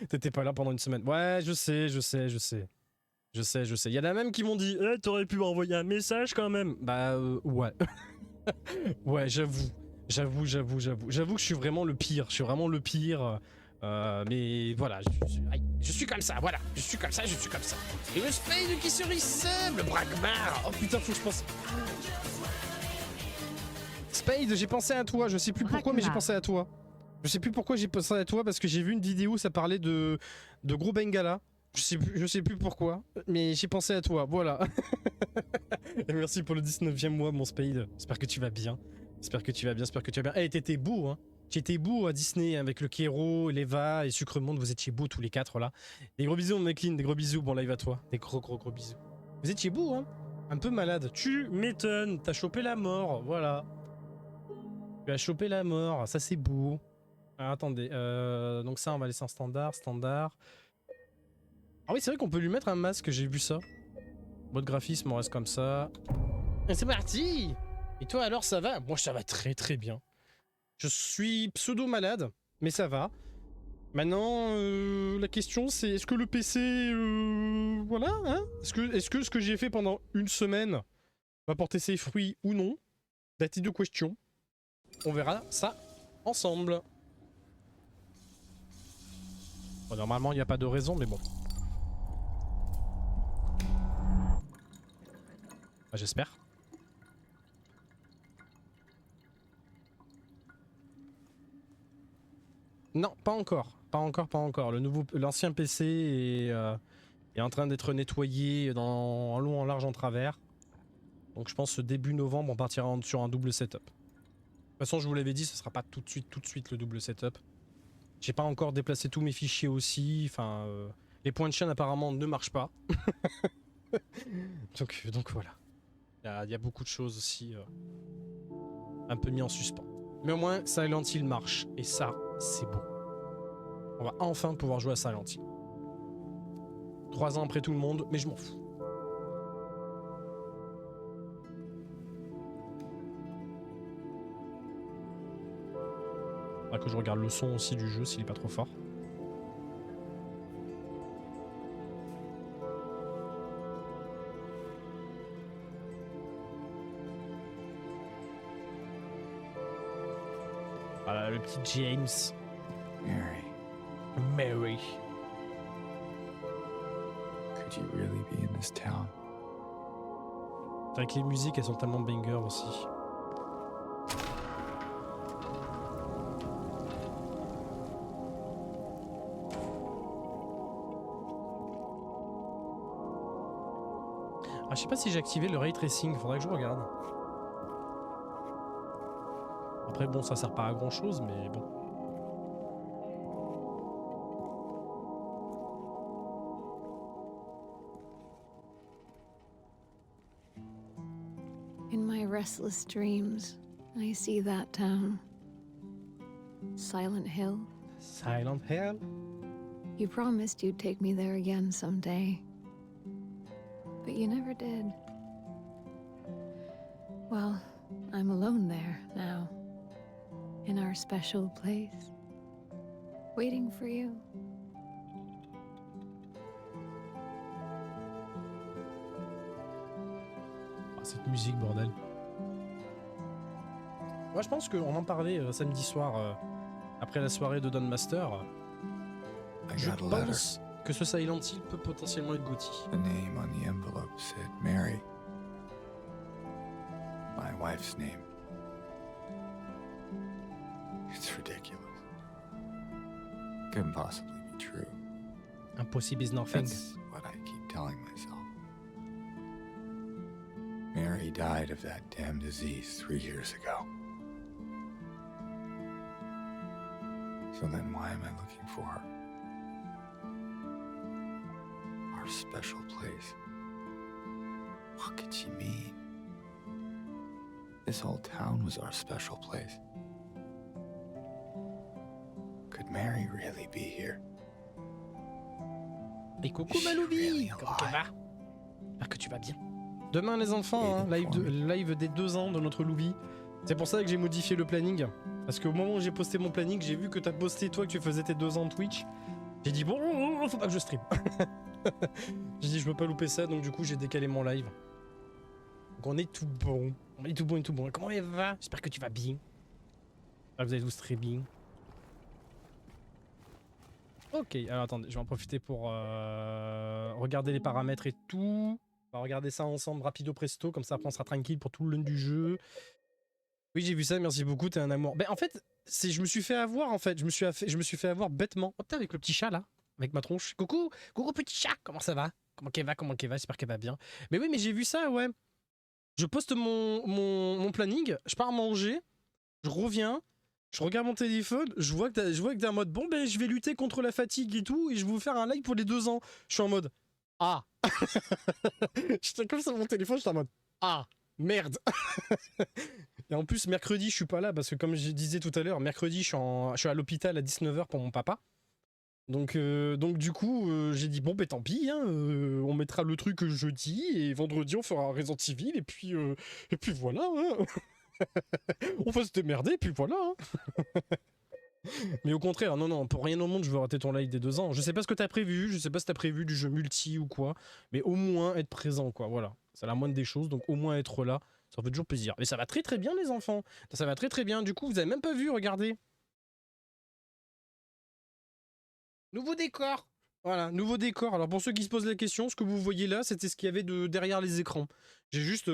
T'étais pas là pendant une semaine. Ouais, je sais. Il y en a même qui m'ont dit eh, t'aurais pu m'envoyer un message quand même. Bah, ouais. Ouais, j'avoue que je suis vraiment le pire. Je suis vraiment le pire. Mais voilà, je suis comme ça, voilà. Je suis comme ça. Et le Spade qui se ressemble, le Bragmar. Oh putain, faut que je pense. Spade, j'ai pensé à toi. Je sais plus pourquoi, mais j'ai pensé à toi. Je sais plus pourquoi j'ai pensé à toi, parce que j'ai vu une vidéo, ça parlait de gros Bengala. Je sais plus pourquoi, mais j'ai pensé à toi, voilà. Et merci pour le 19e mois, mon Spade. J'espère que tu vas bien. Eh, t'étais beau, hein. Tu étais beau à Disney avec le Kéro, l'Eva et Sucremonde. Vous étiez beaux tous les quatre là. Des gros bisous, mon Mecline, des gros bisous. Bon live à toi. Des gros bisous. Vous étiez beau, hein. Un peu malade. Tu m'étonnes. T'as chopé la mort, voilà. Tu as chopé la mort. Ça, c'est beau. Alors, attendez. Donc, ça, on va laisser en standard. Ah oui, c'est vrai qu'on peut lui mettre un masque. J'ai vu ça. Mode graphisme, on reste comme ça. Et c'est parti. Et toi, alors, ça va? Moi, ça va très bien. Je suis pseudo-malade, mais ça va. Maintenant, la question c'est est-ce que le PC... voilà, hein? Est-ce que ce que j'ai fait pendant une semaine va porter ses fruits ou non? That's de question. On verra ça ensemble. Bon, normalement, il n'y a pas de raison, mais bon. Ah, j'espère. Non, pas encore. Pas encore. L'ancien PC est en train d'être nettoyé en long, en large, en travers. Donc je pense que début novembre, on partira sur un double setup. De toute façon, je vous l'avais dit, ce sera pas tout de suite le double setup. J'ai pas encore déplacé tous mes fichiers aussi. Enfin, les points de chaîne apparemment ne marchent pas. donc voilà. Il y a beaucoup de choses aussi un peu mis en suspens. Mais au moins, Silent Hill marche. Et ça, c'est beau. On va enfin pouvoir jouer à Silent Hill. 3 ans après tout le monde, mais je m'en fous. Faudra que je regarde le son aussi du jeu s'il est pas trop fort. Voilà le petit James. Mary. Could you really be in this town? C'est vrai que les musiques elles sont tellement banger aussi. Ah, je sais pas si j'ai activé le ray tracing, faudrait que je regarde. Après bon, ça sert pas à grand chose, mais bon. In my restless dreams, I see that town. Silent Hill. Silent Hill? You promised you'd take me there again someday. But you never did. Well, I'm alone there now. In our special place. Waiting for you. Ah, cette musique, bordel. Moi, je pense qu'on en parlait samedi soir, après la soirée de Don Master. Je pense que ce Silent Hill peut potentiellement être Gauthier. The name on the envelope said Mary. My wife's name. It's ridiculous. Couldn't possibly be true. Impossible is nothing. That's what I keep telling myself. Mary died of that damn disease 3 years ago. So then why am I looking for her? Our special place. What could she mean? This whole town was our special place. Could Mary really be here? Et coucou Maloubi, comment tu vas? J'espère que tu vas bien. Demain les enfants, hein, live des 2 ans de notre Loubi. C'est pour ça que j'ai modifié le planning. Parce qu'au moment où j'ai posté mon planning, j'ai vu que t'as posté toi que tu faisais tes 2 ans de Twitch. J'ai dit bon, faut pas que je stream. J'ai dit je peux pas louper ça, donc du coup j'ai décalé mon live. Donc on est tout bon. On est tout bon et tout bon. Comment elle va? J'espère que tu vas bien. J'espère que vous allez tous très bien. Ok, alors attendez, je vais en profiter pour regarder les paramètres et tout. On va regarder ça ensemble rapido presto, comme ça après on sera tranquille pour tout le long du jeu. Oui, j'ai vu ça, merci beaucoup, t'es un amour. Ben en fait, je me suis fait avoir en fait, je me suis fait avoir bêtement. Oh, t'es avec le petit chat là, avec ma tronche. Coucou, coucou petit chat, comment ça va? Comment qu'elle va? Comment qu'elle va? J'espère qu'elle va bien. Mais oui, mais j'ai vu ça, ouais. Je poste mon planning, je pars manger, je reviens, je regarde mon téléphone, je vois que t'es en mode bon ben je vais lutter contre la fatigue et tout, et je vais vous faire un live pour les 2 ans. Je suis en mode ah. J'étais comme ça mon téléphone, j'étais en mode ah merde. Et en plus mercredi je suis pas là parce que comme je disais tout à l'heure, mercredi je suis à l'hôpital à 19 h pour mon papa. Donc du coup j'ai dit bon ben tant pis hein, on mettra le truc jeudi et vendredi on fera Resident Evil et puis voilà hein. On va se démerder et puis voilà hein. Mais au contraire, non, pour rien au monde je veux rater ton live des 2 ans. Je sais pas ce que t'as prévu, je sais pas si t'as prévu du jeu multi ou quoi, mais au moins être présent quoi, voilà. C'est la moindre des choses, donc au moins être là, ça fait toujours plaisir. Mais ça va très très bien les enfants, ça va très très bien, du coup vous avez même pas vu, regardez. Nouveau décor. Voilà, nouveau décor. Alors pour ceux qui se posent la question, ce que vous voyez là, c'était ce qu'il y avait derrière les écrans. J'ai juste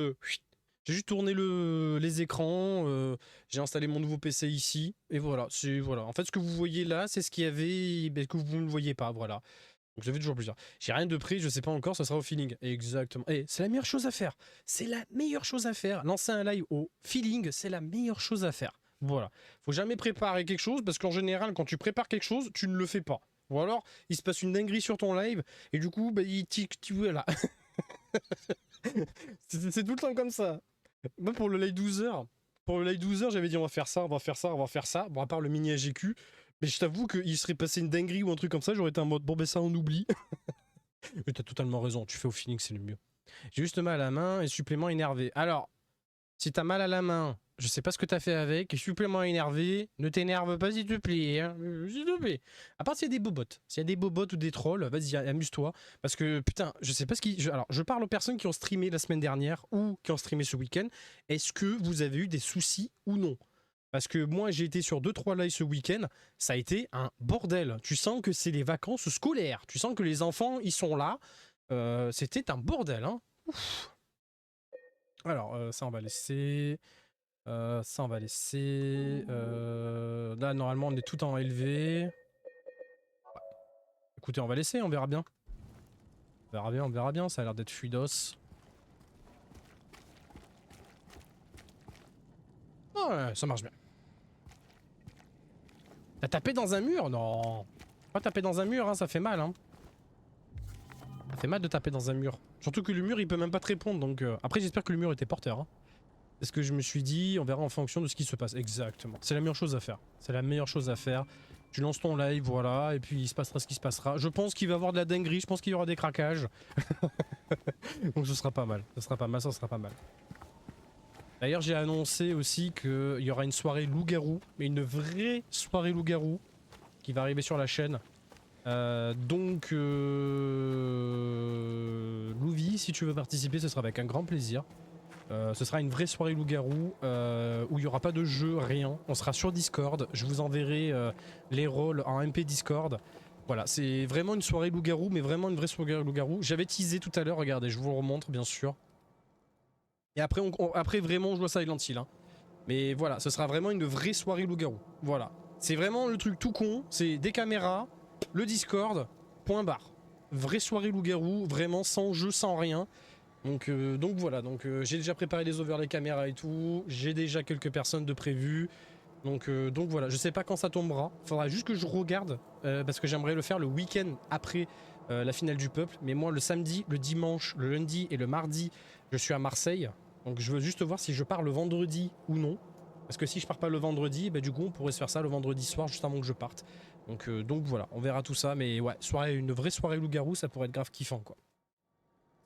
tourné les écrans, j'ai installé mon nouveau PC ici, et voilà, voilà. En fait, ce que vous voyez là, c'est ce qu'il y avait, ben, que vous ne voyez pas, voilà. Donc ça fait toujours plaisir. J'ai rien de pris, je sais pas encore, ça sera au feeling. Exactement. Et c'est la meilleure chose à faire. C'est la meilleure chose à faire. Lancer un live au feeling, c'est la meilleure chose à faire. Voilà. Faut jamais préparer quelque chose, parce qu'en général, quand tu prépares quelque chose, tu ne le fais pas. Ou alors, il se passe une dinguerie sur ton live, et du coup, bah, voilà. C'est tout le temps comme ça. Moi, pour le live 12 h, j'avais dit on va faire ça, on va faire ça, on va faire ça. Bon, à part le mini AGQ, mais je t'avoue qu'il serait passé une dinguerie ou un truc comme ça, j'aurais été en mode bon, ben ça, on oublie. Mais t'as totalement raison, tu fais au feeling, c'est le mieux. J'ai juste mal à la main et supplément énervé. Alors, si t'as mal à la main, je sais pas ce que t'as fait avec, et supplément énervé, ne t'énerve pas s'il te plaît, hein, s'il te plaît. À part s'il y a des bobottes. S'il y a des bobottes ou des trolls, vas-y, amuse-toi. Parce que, putain, je sais pas ce qui... Alors, je parle aux personnes qui ont streamé la semaine dernière ou qui ont streamé ce week-end. Est-ce que vous avez eu des soucis ou non? Parce que moi, j'ai été sur 2-3 lives ce week-end, ça a été un bordel. Tu sens que c'est les vacances scolaires. Tu sens que les enfants, ils sont là. C'était un bordel, hein. Ouf. Alors, ça, on va laisser... ça on va laisser. Là normalement on est tout en élevé. Ouais. Écoutez, on va laisser, on verra bien. On verra bien, ça a l'air d'être fluidos. Ouais, ça marche bien. T'as tapé dans un mur? Non. Pas taper dans un mur, hein, ça fait mal. Hein. Ça fait mal de taper dans un mur. Surtout que le mur il peut même pas te répondre. Donc après j'espère que le mur était porteur. Hein. C'est ce que je me suis dit, on verra en fonction de ce qui se passe. Exactement. C'est la meilleure chose à faire. C'est la meilleure chose à faire. Tu lances ton live, voilà, et puis il se passera ce qui se passera. Je pense qu'il va y avoir de la dinguerie, je pense qu'il y aura des craquages. Donc ce sera pas mal. Ce sera pas mal, ça sera pas mal. D'ailleurs, j'ai annoncé aussi qu'il y aura une soirée loup-garou, mais une vraie soirée loup-garou qui va arriver sur la chaîne. Donc, Louvi, si tu veux participer, ce sera avec un grand plaisir. Ce sera une vraie soirée loup-garou où il n'y aura pas de jeu, rien. On sera sur Discord. Je vous enverrai les rôles en MP Discord. Voilà, c'est vraiment une soirée loup-garou, mais vraiment une vraie soirée loup-garou. J'avais teasé tout à l'heure, regardez, je vous le remontre bien sûr. Et après, après vraiment, on joue à Silent Hill. Hein. Mais voilà, ce sera vraiment une vraie soirée loup-garou. Voilà. C'est vraiment le truc tout con. C'est des caméras, le Discord, point barre. Vraie soirée loup-garou, vraiment sans jeu, sans rien. Donc voilà, j'ai déjà préparé les overlays caméras et tout, j'ai déjà quelques personnes de prévues, donc voilà, je sais pas quand ça tombera, faudra juste que je regarde, parce que j'aimerais le faire le week-end après la finale du peuple, mais moi le samedi, le dimanche, le lundi et le mardi, je suis à Marseille, donc je veux juste voir si je pars le vendredi ou non, parce que si je pars pas le vendredi, bah, du coup on pourrait se faire ça le vendredi soir juste avant que je parte, donc voilà, on verra tout ça, mais ouais, une vraie soirée loup-garou, ça pourrait être grave kiffant quoi.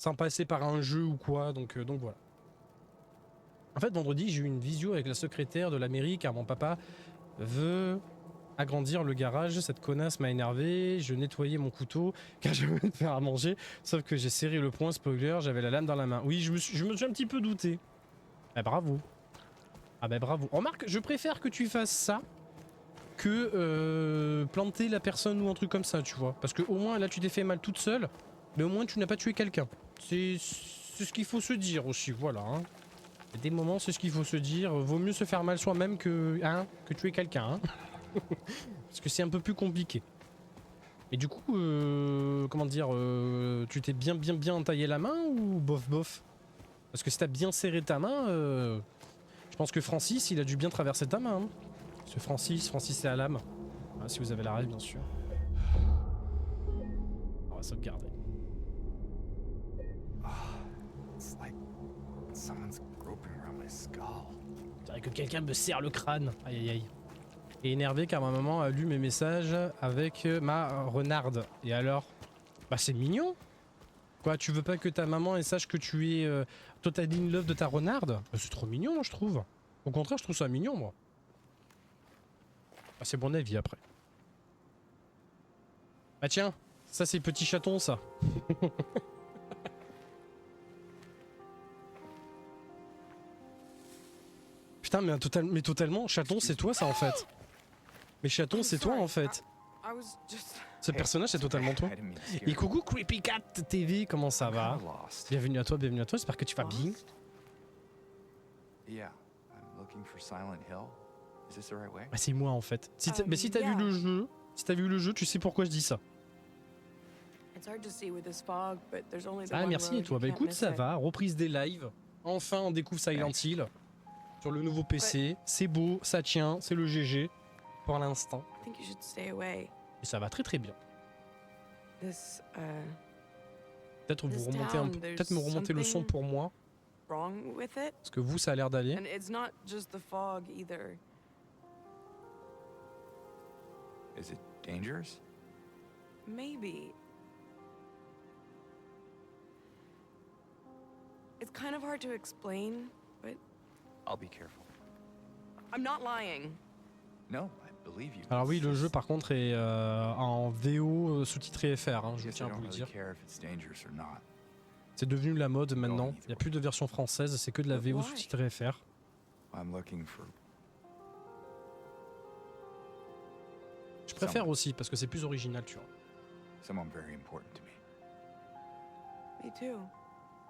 Sans passer par un jeu ou quoi, donc voilà. En fait, vendredi, j'ai eu une visio avec la secrétaire de la mairie car mon papa veut agrandir le garage. Cette connasse m'a énervé. Je nettoyais mon couteau car je voulais me faire à manger. Sauf que j'ai serré le poing, spoiler, j'avais la lame dans la main. Oui, je me suis un petit peu douté. Ah bravo. Ah bah bravo. Remarque, je préfère que tu fasses ça que planter la personne ou un truc comme ça, tu vois. Parce que au moins là tu t'es fait mal toute seule, mais au moins tu n'as pas tué quelqu'un. C'est ce qu'il faut se dire aussi, voilà. Hein. Il y a des moments, c'est ce qu'il faut se dire. Vaut mieux se faire mal soi-même que tuer quelqu'un. Hein. Parce que c'est un peu plus compliqué. Et du coup, comment dire, tu t'es bien entaillé la main ou bof? Parce que si t'as bien serré ta main, je pense que Francis, il a dû bien traverser ta main. Hein. Ce Francis c'est à l'âme. Ah, si vous avez la rêve, bien sûr. On va sauvegarder. It's like someone's groping around my skull. Je dirais que quelqu'un me serre le crâne. Aïe aïe aïe. Et énervé car ma maman a lu mes messages avec ma renarde. Et alors? Bah c'est mignon. Quoi, tu veux pas que ta maman elle sache que tu es totally in love de ta renarde? Bah, c'est trop mignon, moi, je trouve. Au contraire, je trouve ça mignon, moi. Ah, c'est mon avis après. Bah tiens, ça c'est petit chaton, ça. Putain, mais totalement, chaton, c'est toi ça en fait. Mais chaton, c'est toi en fait. Ce personnage, c'est totalement toi. Et coucou Creepy Cat TV, comment ça va? Bienvenue à toi, j'espère que tu vas bien. Bah, c'est moi en fait. Mais si t'as vu le jeu, tu sais pourquoi je dis ça. Ah merci et toi, bah écoute ça va, reprise des lives. Enfin on découvre Silent Hill sur le nouveau PC, c'est beau, ça tient, c'est le GG pour l'instant. Et ça va très bien. Peut-être vous remontez peut-être me remonter le son pour moi. Parce que vous ça a l'air d'aller. Is it dangerous? Maybe. It's kind of hard to explain, but I'll be careful. I'm not lying. No, I believe you. Alors oui, le jeu par contre est en VO sous-titré FR, hein, je tiens à vous le dire. C'est devenu la mode maintenant, il n'y a plus de version française, c'est que de la VO sous-titré FR. Je préfère aussi parce que c'est plus original, tu vois. Me too.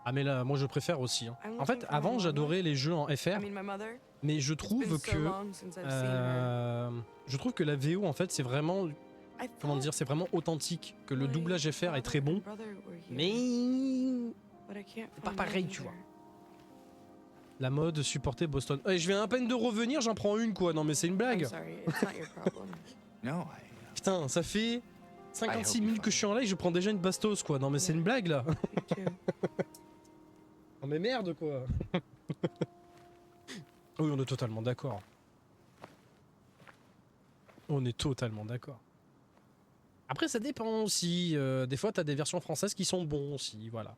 Ah mais là, moi je préfère aussi. Hein. En fait, avant j'adorais les jeux en FR, mais je trouve que la VO en fait c'est vraiment, comment dire, c'est vraiment authentique, que le doublage FR est très bon, mais c'est pas pareil, tu vois. La mode supporter Boston. Hey, je viens à peine de revenir, j'en prends une quoi. Non mais c'est une blague. Putain, ça fait 56 minutes que je suis en live, je prends déjà une bastos quoi. Non mais c'est une blague là. Non mais merde quoi. Oui, on est totalement d'accord. On est totalement d'accord. Après ça dépend aussi. Des fois t'as des versions françaises qui sont bons aussi, voilà.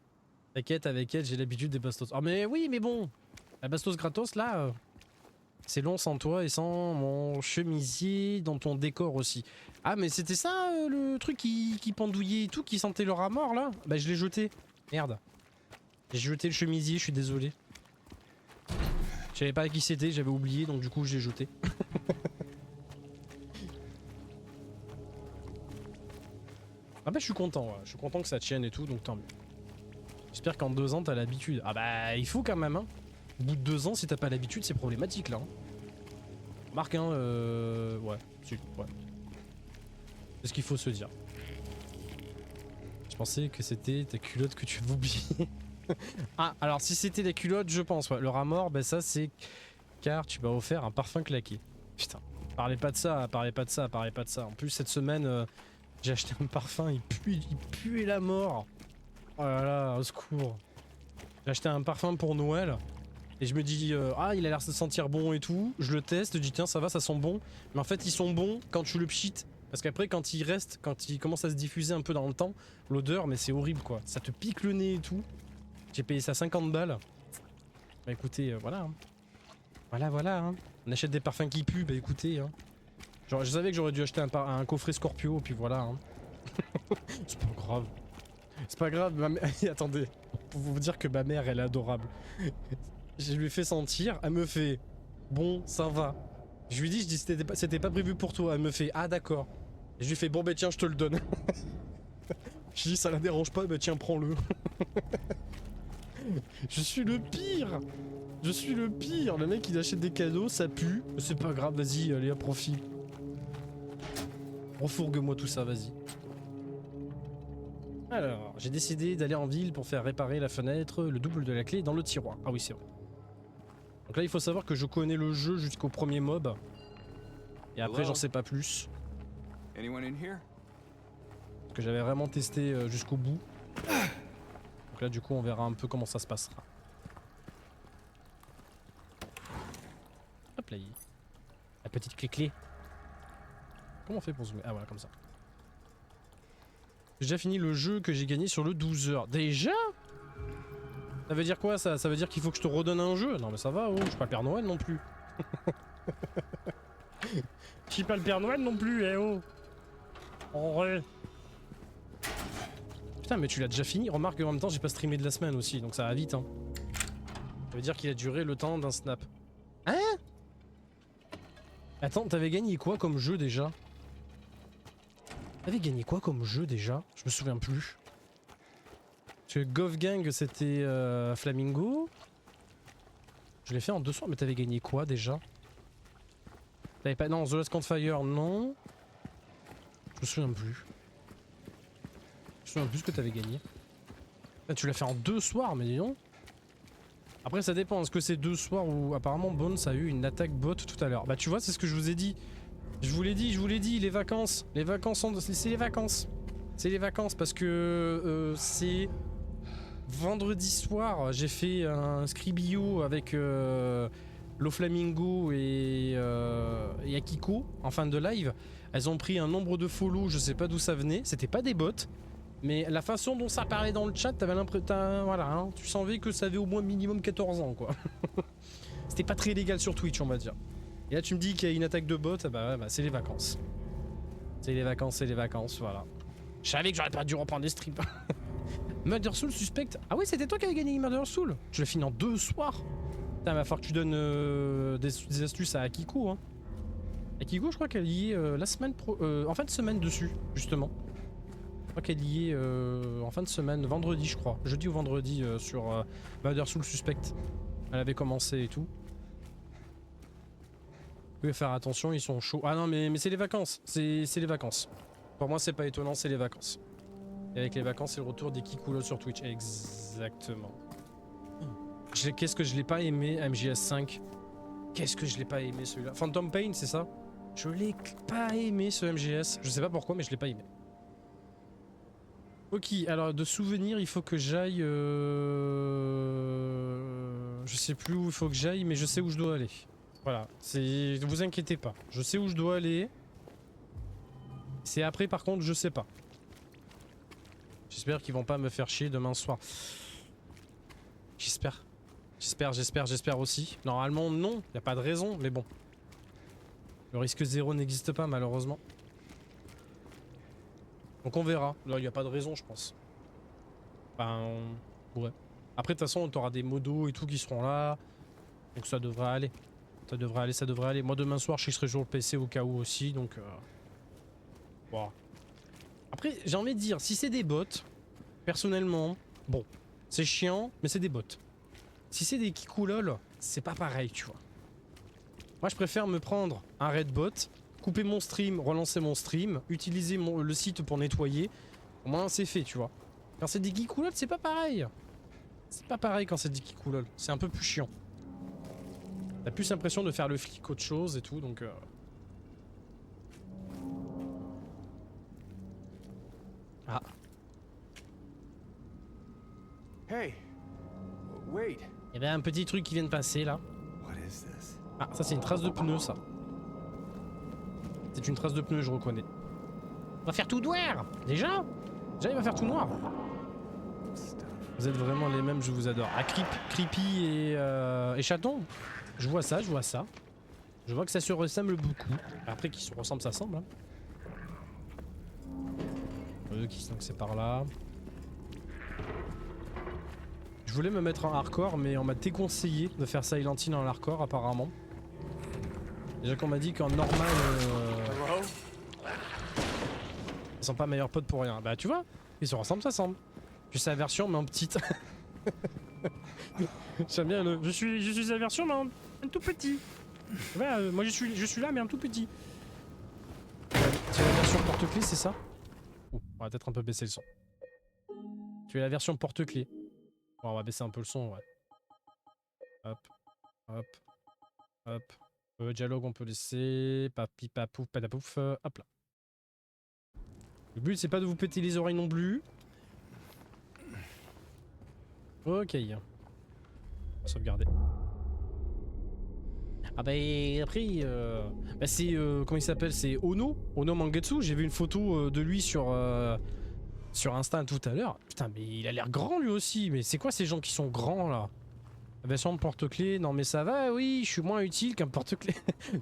T'inquiète, avec elle j'ai l'habitude des bastos. Ah mais oui mais bon, la bastos gratos là, c'est long sans toi et sans mon chemisier dans ton décor aussi. Ah mais c'était ça le truc qui pendouillait et tout, qui sentait le rat mort là? Bah je l'ai jeté. Merde. J'ai jeté le chemisier, je suis désolé. Je savais pas qui c'était, j'avais oublié donc du coup je l'ai jeté. Ah bah je suis content, ouais. Je suis content que ça tienne et tout donc tant mieux. J'espère qu'en 2 ans t'as l'habitude. Ah bah il faut quand même hein. Au bout de 2 ans si t'as pas l'habitude c'est problématique là. Hein. Marc hein ouais, si, ouais. C'est ce qu'il faut se dire. Je pensais que c'était ta culotte que tu avais oubliée. Ah alors si c'était des culottes je pense ouais. Le rat mort bah ça c'est car tu m'as offert un parfum claqué. Putain, parlez pas de ça, parlez pas de ça, parlez pas de ça. En plus cette semaine j'ai acheté un parfum, il puait la mort. Oh là là, au secours. J'ai acheté un parfum pour Noël. Et je me dis, ah il a l'air de se sentir bon et tout. Je le teste, je dis tiens ça va, ça sent bon. Mais en fait ils sont bons quand tu le pchites. Parce qu'après quand il reste, quand il commence à se diffuser un peu dans le temps, l'odeur mais c'est horrible quoi. Ça te pique le nez et tout. J'ai payé ça 50 balles. Bah écoutez, voilà. Hein. Voilà. Hein. On achète des parfums qui puent, bah écoutez. Hein. Genre, je savais que j'aurais dû acheter un coffret Scorpio, puis voilà. Hein. C'est pas grave. C'est pas grave, attendez. Pour vous dire que ma mère, elle est adorable. Je lui ai fait sentir, elle me fait... Bon, ça va. Je lui dis, c'était pas prévu pour toi. Elle me fait, ah d'accord. Et je lui fais, bon bah tiens, je te le donne. Je dis, ça la dérange pas, bah tiens, prends-le. Je suis le pire. Je suis le pire. Le mec, il achète des cadeaux, ça pue. C'est pas grave, vas-y, allez, à profit. Refourgue-moi tout ça, vas-y. Alors, j'ai décidé d'aller en ville pour faire réparer la fenêtre, le double de la clé dans le tiroir. Ah oui, c'est vrai. Donc là, il faut savoir que je connais le jeu jusqu'au premier mob. Et après, j'en sais pas plus. Anyone in here? Parce que j'avais vraiment testé jusqu'au bout. Donc là, du coup, on verra un peu comment ça se passera. Hop là, la petite clé. Comment on fait pour zoomer? Ah voilà, comme ça. J'ai déjà fini le jeu que j'ai gagné sur le 12 heures. Déjà? Ça veut dire quoi ça? Ça veut dire qu'il faut que je te redonne un jeu? Non mais ça va, oh, je suis pas le Père Noël non plus. Je suis pas le Père Noël non plus, eh oh. En vrai. Putain mais tu l'as déjà fini? Remarque en même temps j'ai pas streamé de la semaine aussi, donc ça va vite hein. Ça veut dire qu'il a duré le temps d'un snap. Hein? Attends, t'avais gagné quoi comme jeu déjà? T'avais gagné quoi comme jeu déjà? Je me souviens plus. Parce que Gov Gang c'était Flamingo. Je l'ai fait en 2 soirs, mais t'avais gagné quoi déjà? T'avais pas... Non, The Last Campfire, non. Je me souviens plus. Je me souviens plus ce que t'avais gagné. Ah, tu l'as fait en 2 soirs, mais dis donc. Après ça dépend, est-ce que c'est 2 soirs ou apparemment Bones a eu une attaque bot tout à l'heure. Bah tu vois, c'est ce que je vous ai dit. Je vous l'ai dit, les vacances. Les vacances, c'est les vacances. C'est les vacances parce que c'est... Vendredi soir, j'ai fait un scribio avec Loflamingo et Akiko en fin de live. Elles ont pris un nombre de follow, je sais pas d'où ça venait. C'était pas des bots, mais la façon dont ça parlait dans le chat, t'avais l'impression... Voilà, hein, tu savais que ça avait au moins minimum 14 ans, quoi. C'était pas très légal sur Twitch, on va dire. Et là, tu me dis qu'il y a une attaque de bot, bah c'est les vacances. C'est les vacances, voilà. Je savais que j'aurais pas dû reprendre des streams. Murder Soul Suspect. Ah oui, c'était toi qui avais gagné Murder Soul. Tu l'as fini en 2 soirs. Putain, va falloir que tu donnes des astuces à Akiko. Hein. Akiko, je crois qu'elle y est la semaine en fin de semaine dessus, justement. Je crois qu'elle y est en fin de semaine, vendredi, je crois. Jeudi ou vendredi sur Murder Soul Suspect. Elle avait commencé et tout. Vous pouvez faire attention, ils sont chauds. Ah non, mais c'est les vacances. C'est les vacances. Pour moi, c'est pas étonnant, c'est les vacances. Et avec les vacances, c'est le retour des Kikulo sur Twitch. Exactement. Qu'est-ce que je l'ai pas aimé, MGS5. Qu'est-ce que je l'ai pas aimé celui-là. Phantom Pain, c'est ça? Je l'ai pas aimé ce MGS. Je sais pas pourquoi, mais je l'ai pas aimé. Ok, alors de souvenirs, il faut que j'aille... Je sais plus où il faut que j'aille, mais je sais où je dois aller. Voilà, ne vous inquiétez pas. Je sais où je dois aller. C'est après, par contre, je sais pas. J'espère qu'ils vont pas me faire chier demain soir. J'espère. J'espère aussi. Normalement, non. Y a pas de raison, mais bon. Le risque zéro n'existe pas, malheureusement. Donc on verra. Là, y a pas de raison, je pense. Enfin, ouais. Après, de toute façon, t'auras des modos et tout qui seront là. Donc ça devrait aller. Ça devrait aller. Moi, demain soir, je serai sur le PC au cas où aussi, donc... Voilà. Après, j'ai envie de dire, si c'est des bots, personnellement, bon, c'est chiant, mais c'est des bots. Si c'est des Kikulol, c'est pas pareil, tu vois. Moi, je préfère me prendre un raid bot, couper mon stream, relancer mon stream, utiliser le site pour nettoyer. Au moins, c'est fait, tu vois. Quand c'est des Kikulol, c'est pas pareil. C'est pas pareil quand c'est des Kikulol. C'est un peu plus chiant. T'as plus l'impression de faire le flic qu'autre chose et tout, donc... Ah. Hey, wait. Il y avait un petit truc qui vient de passer là. What is this? Ah, ça c'est une trace de pneu, ça. C'est une trace de pneu, je reconnais. On va faire tout noir. Déjà il va faire tout noir. Vous êtes vraiment les mêmes, je vous adore. Ah, Creepy et Chaton. Je vois ça. Je vois que ça se ressemble beaucoup. Après qu'ils se ressemblent, ça semble. Hein. Qui donc c'est par là. Je voulais me mettre en hardcore, mais on m'a déconseillé de faire Silent Hill en hardcore apparemment. Déjà qu'on m'a dit qu'en normal, ils sont pas meilleurs potes pour rien. Bah tu vois, ils se ressemblent, ça semble. Juste la version mais en petite. J'aime bien le. Je suis la version mais en tout petit. Ouais, moi je suis là mais en tout petit. C'est la version porte-clés, c'est ça? On va peut-être un peu baisser le son. Tu es la version porte-clés. Bon, on va baisser un peu le son, ouais. Hop, hop, hop. Dialogue, on peut laisser. Papi, papouf, patapouf. Hop là. Le but, c'est pas de vous péter les oreilles non plus. Ok. On va sauvegarder. Ah bah après, bah c'est comment il s'appelle, c'est Ono Mangetsu. J'ai vu une photo de lui sur Insta tout à l'heure. Putain mais il a l'air grand lui aussi. Mais c'est quoi ces gens qui sont grands là? La version de porte-clés, non mais ça va, oui, je suis moins utile qu'un porte-clés.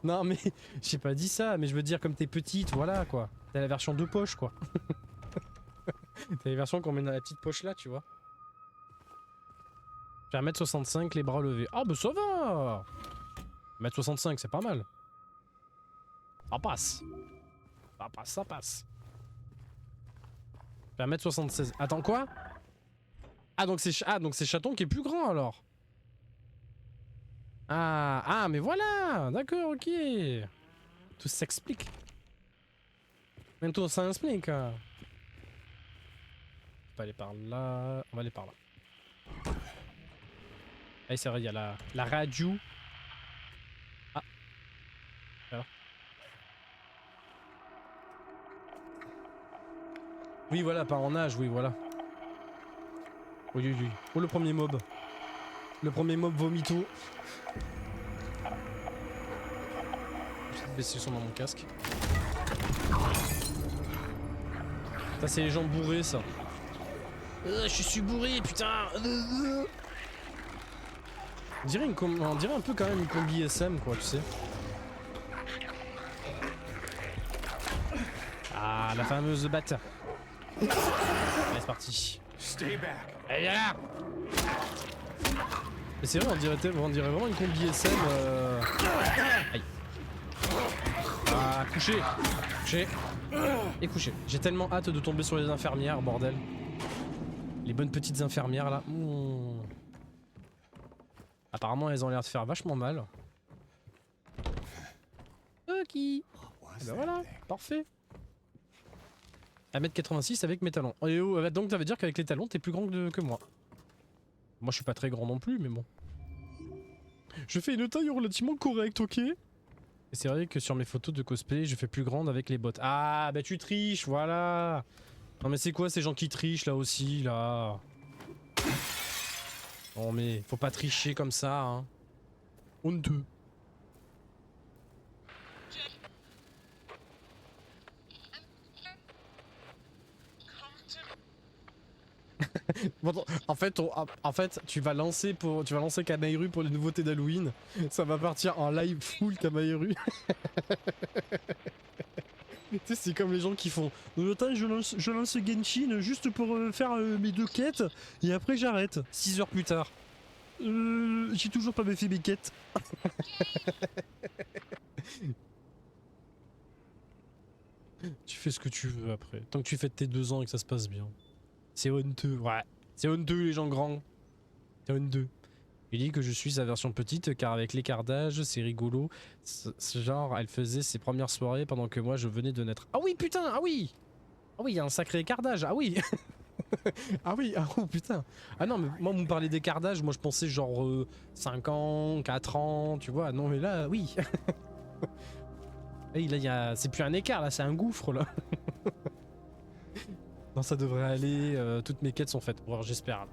Non mais j'ai pas dit ça, mais je veux dire comme t'es petite, voilà quoi. T'as la version de poche quoi. T'as les versions qu'on met dans la petite poche là, tu vois. J'ai 1m65, les bras levés. Ah bah ça va. 1m65, c'est pas mal. Ça passe. Ça passe, ça passe. J'ai 1m76. Attends, quoi? Ah, donc c'est Chaton qui est plus grand, alors. Ah, mais voilà. D'accord, ok. Tout s'explique. Même tout s'explique. On va aller par là. On va aller par là. Ah, c'est vrai, il y a la radio. Ah. Alors. Oui, voilà, pas en âge, oui, voilà. Oui, oui, oui. Oh, le premier mob. Le premier mob vomito. Je vais baisser le son dans mon casque. Ça, c'est les gens bourrés, ça. Je suis bourré, putain. On dirait un peu quand même une combi SM, quoi, tu sais. Ah, la fameuse batte. Allez, c'est parti. Allez, viens là. Mais c'est vrai, on dirait vraiment une combi SM. Aïe. Ah, couché. Couché. Et couché. J'ai tellement hâte de tomber sur les infirmières, bordel. Les bonnes petites infirmières là. Mmh. Apparemment, elles ont l'air de faire vachement mal. Ok. Ben voilà, parfait. 1m86 avec mes talons. Et donc ça veut dire qu'avec les talons, t'es plus grand que moi. Moi, je suis pas très grand non plus, mais bon. Je fais une taille relativement correcte, ok? Et c'est vrai que sur mes photos de cosplay, je fais plus grande avec les bottes. Ah, bah tu triches, voilà. Non mais c'est quoi ces gens qui trichent là aussi, là? Non mais faut pas tricher comme ça, hein. Honteux. Bon, en fait, tu vas lancer Kamairu pour les nouveautés d'Halloween. Ça va partir en live full Kamairu. Tu sais, c'est comme les gens qui font attends, je lance Genshin juste pour faire mes 2 quêtes et après j'arrête. 6 heures plus tard. J'ai toujours pas fait mes quêtes. Tu fais ce que tu veux après. Tant que tu fais tes 2 ans et que ça se passe bien. C'est honteux, ouais. C'est honteux les gens grands. C'est honteux. Il dit que je suis sa version petite car avec l'écart d'âge, c'est rigolo. Ce genre, elle faisait ses premières soirées pendant que moi je venais de naître. Ah oui putain, ah oui. Ah oui, il y a un sacré écart d'âge, ah oui. Ah oui, ah oh putain. Ah non, mais moi vous me parlez d'écart d'âge, moi je pensais genre 5 ans, 4 ans, tu vois. Non mais là, oui. Et là, c'est plus un écart, là, c'est un gouffre, là. Non, ça devrait aller, toutes mes quêtes sont faites. Bon, j'espère.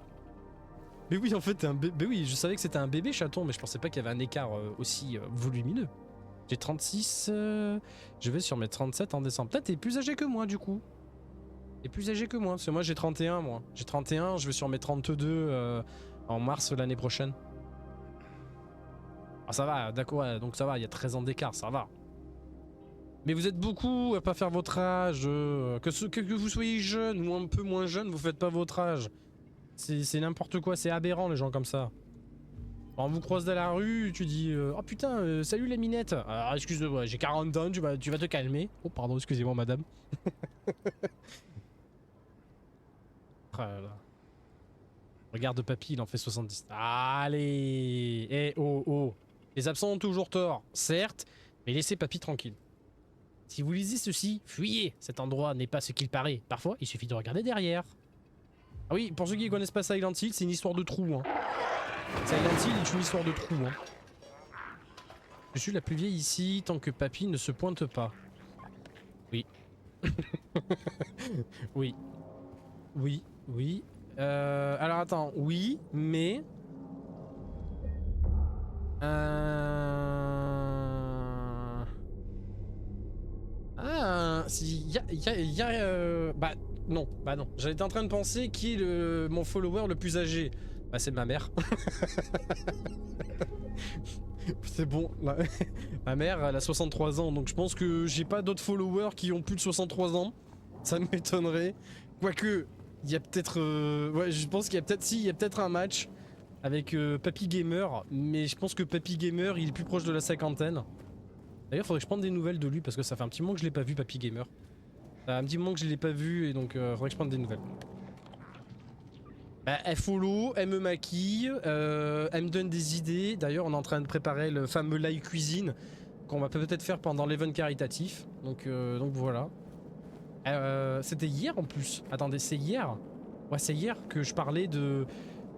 Mais oui, en fait, t'es un bébé. Mais oui, je savais que c'était un bébé chaton, mais je pensais pas qu'il y avait un écart aussi volumineux. J'ai 36, je vais sur mes 37 en décembre. Peut-être t'es plus âgé que moi, du coup. T'es plus âgé que moi, parce que moi j'ai 31, moi. J'ai 31, je vais sur mes 32 en mars l'année prochaine. Ah ça va, d'accord, ouais, donc ça va, il y a 13 ans d'écart, ça va. Mais vous êtes beaucoup à pas faire votre âge. Que vous soyez jeune ou un peu moins jeune, vous faites pas votre âge. C'est n'importe quoi, c'est aberrant les gens comme ça. On vous croise dans la rue, tu dis oh putain, salut les minettes. Alors excuse-moi, j'ai 40 ans, tu vas te calmer. Oh pardon, excusez-moi madame. Ah là là. Regarde papy, il en fait 70. Allez. Eh oh oh. Les absents ont toujours tort, certes, mais laissez papy tranquille. Si vous lisez ceci, fuyez. Cet endroit n'est pas ce qu'il paraît. Parfois, il suffit de regarder derrière. Ah oui, pour ceux qui ne connaissent pas Silent Hill, c'est une histoire de trou. Hein. Silent Hill est une histoire de trou. Hein. Je suis la plus vieille ici tant que papy ne se pointe pas. Oui. Oui. Oui, oui. Alors attends, oui, mais... Ah, si, bah non, J'étais en train de penser qui est mon follower le plus âgé. Bah c'est ma mère. C'est bon, ma mère elle a 63 ans, donc je pense que j'ai pas d'autres followers qui ont plus de 63 ans. Ça m'étonnerait. Quoique, il y a peut-être... ouais, je pense qu'il y a peut-être il y a peut-être un match avec Papy Gamer, mais je pense que Papy Gamer il est plus proche de la cinquantaine. D'ailleurs, faudrait que je prenne des nouvelles de lui parce que ça fait un petit moment que je l'ai pas vu, Papy Gamer. Ça fait un petit moment que je l'ai pas vu et donc faudrait que je prenne des nouvelles. Bah, elle follow, elle me maquille, elle me donne des idées. D'ailleurs, on est en train de préparer le fameux live cuisine qu'on va peut-être faire pendant l'event caritatif. Donc voilà. C'était hier en plus. Attendez, c'est hier? Ouais, c'est hier que je parlais de...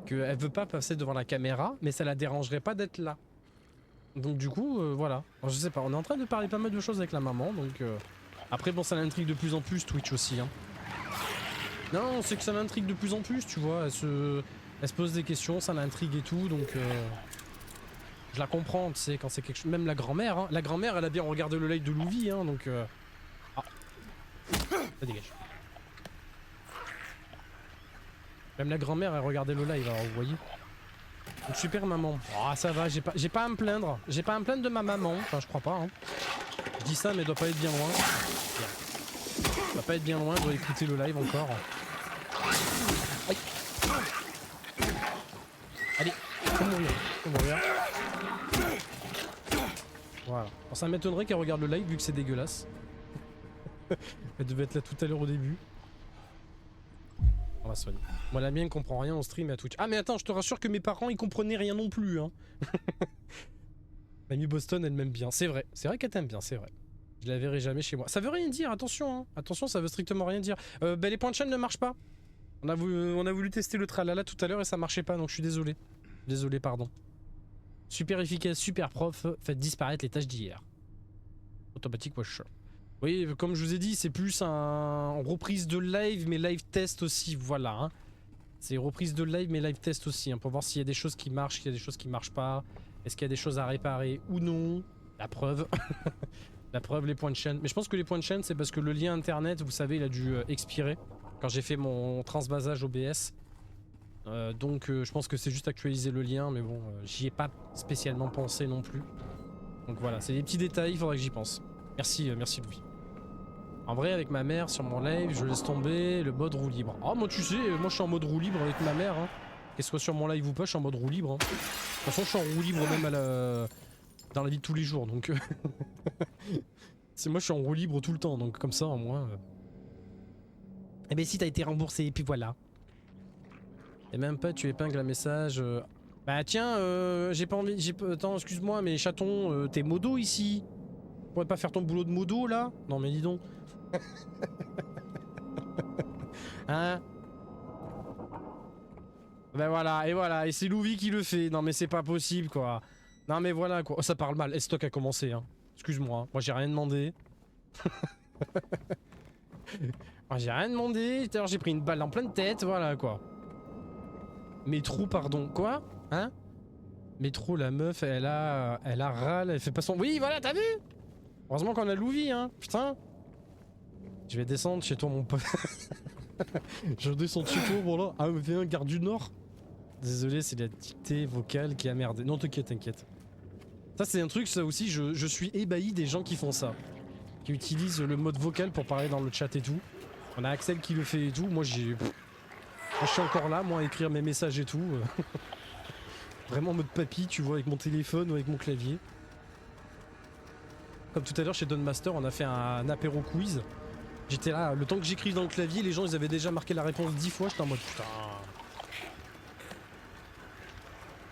qu'elle veut pas passer devant la caméra, mais ça la dérangerait pas d'être là. Donc du coup, voilà. Alors, je sais pas, on est en train de parler pas mal de choses avec la maman, donc... Après, bon, ça l'intrigue de plus en plus, Twitch aussi, hein. Non, c'est que ça l'intrigue de plus en plus, tu vois. Elle se pose des questions, ça l'intrigue et tout, donc... Je la comprends, tu sais, quand c'est quelque chose... Même la grand-mère, hein. La grand-mère, elle a bien regardé le live de Louvi, hein, donc... Ah. Ça dégage. Même la grand-mère, elle regardait le live, alors vous voyez. Donc, super maman. Ah, ça va, j'ai pas à me plaindre. J'ai pas à me plaindre de ma maman, enfin, je crois pas, hein. Je dis ça, mais elle doit pas être bien loin. Elle doit pas être bien loin, elle doit écouter le live encore. Aïe. Allez, faut mourir. Voilà. Alors, ça m'étonnerait qu'elle regarde le live vu que c'est dégueulasse. Elle devait être là tout à l'heure au début. On va soigner. Moi la mienne comprend rien en stream et à Twitch. Ah mais attends, je te rassure que mes parents ils comprenaient rien non plus, hein. Mamie Boston elle m'aime bien, c'est vrai qu'elle t'aime bien, c'est vrai. Je la verrai jamais chez moi. Ça veut rien dire, attention, hein. Attention, ça veut strictement rien dire. Bah les points de chaîne ne marchent pas. On a voulu tester le tralala tout à l'heure et ça marchait pas, donc je suis désolé. Désolé, pardon. Super efficace, super prof, faites disparaître les tâches d'hier. Automatique wash. Oui, comme je vous ai dit, c'est plus un reprise de live, mais live test aussi, voilà. Hein. C'est reprise de live, mais live test aussi, hein, pour voir s'il y a des choses qui marchent, s'il y a des choses qui marchent pas. Est-ce qu'il y a des choses à réparer ou non. La preuve. La preuve, les points de chaîne. Mais je pense que les points de chaîne, c'est parce que le lien internet, vous savez, il a dû expirer quand j'ai fait mon transvasage OBS. Donc je pense que c'est juste actualiser le lien, mais bon, j'y ai pas spécialement pensé non plus. Donc voilà, c'est des petits détails, il faudrait que j'y pense. Merci, merci Louis. En vrai, avec ma mère sur mon live, je laisse tomber le mode roue libre. Oh, moi tu sais, moi je suis en mode roue libre avec ma mère. Hein. Qu'elle soit sur mon live ou pas, je suis en mode roue libre. Hein. De toute façon, je suis en roue libre même dans la vie de tous les jours. Donc, c'est moi je suis en roue libre tout le temps. Donc comme ça, au moins. Eh ben si t'as été remboursé, et puis voilà. Et même pas, tu épingles un message. Bah tiens, j'ai pas envie. Attends, excuse-moi, mais chaton, t'es modo ici. Tu pourrais pas faire ton boulot de modo là? Non mais dis donc. Hein? Ben voilà, et c'est Louvi qui le fait. Non mais c'est pas possible quoi. Non mais voilà quoi. Oh, ça parle mal. Stock a commencé hein. Excuse-moi, hein. Moi j'ai rien demandé. Moi j'ai rien demandé. Tout à l'heure j'ai pris une balle en pleine tête, voilà quoi. Métro pardon. Quoi? Hein? Métro la meuf elle a râle, elle fait pas son... Oui voilà t'as vu? Heureusement qu'on a Louvi hein. Putain. Je vais descendre chez toi mon pote. Je descends chez toi voilà. Ah viens garde du Nord. Désolé c'est la dictée vocale qui a merdé. Non t'inquiète t'inquiète. Ça c'est un truc, ça aussi, je suis ébahi des gens qui font ça. Qui utilisent le mode vocal pour parler dans le chat et tout. On a Axel qui le fait et tout. Moi je suis encore là, moi, à écrire mes messages et tout. Vraiment en mode papy, tu vois, avec mon téléphone ou avec mon clavier. Comme tout à l'heure chez Don Master, on a fait un apéro quiz. J'étais là, le temps que j'écrive dans le clavier, les gens ils avaient déjà marqué la réponse 10 fois, j'étais en mode putain.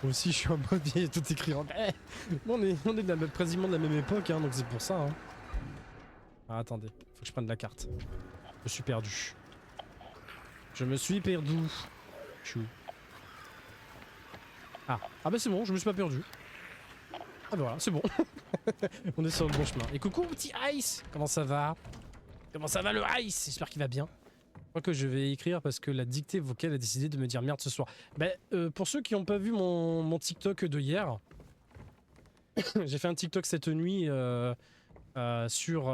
Moi aussi je suis en mode bien tout écrit en... on est quasiment de la même époque, hein, donc c'est pour ça. Hein. Ah, attendez, faut que je prenne la carte. Je suis perdu. Je me suis perdu. Chou. Ah bah c'est bon, je me suis pas perdu. Ah bah voilà, c'est bon. On est sur le bon chemin. Et coucou petit Ice, comment ça va? Comment ça va le Ice? J'espère qu'il va bien. Je crois que je vais écrire parce que la dictée vocale a décidé de me dire merde ce soir. Bah pour ceux qui n'ont pas vu mon TikTok de hier, j'ai fait un TikTok cette nuit sur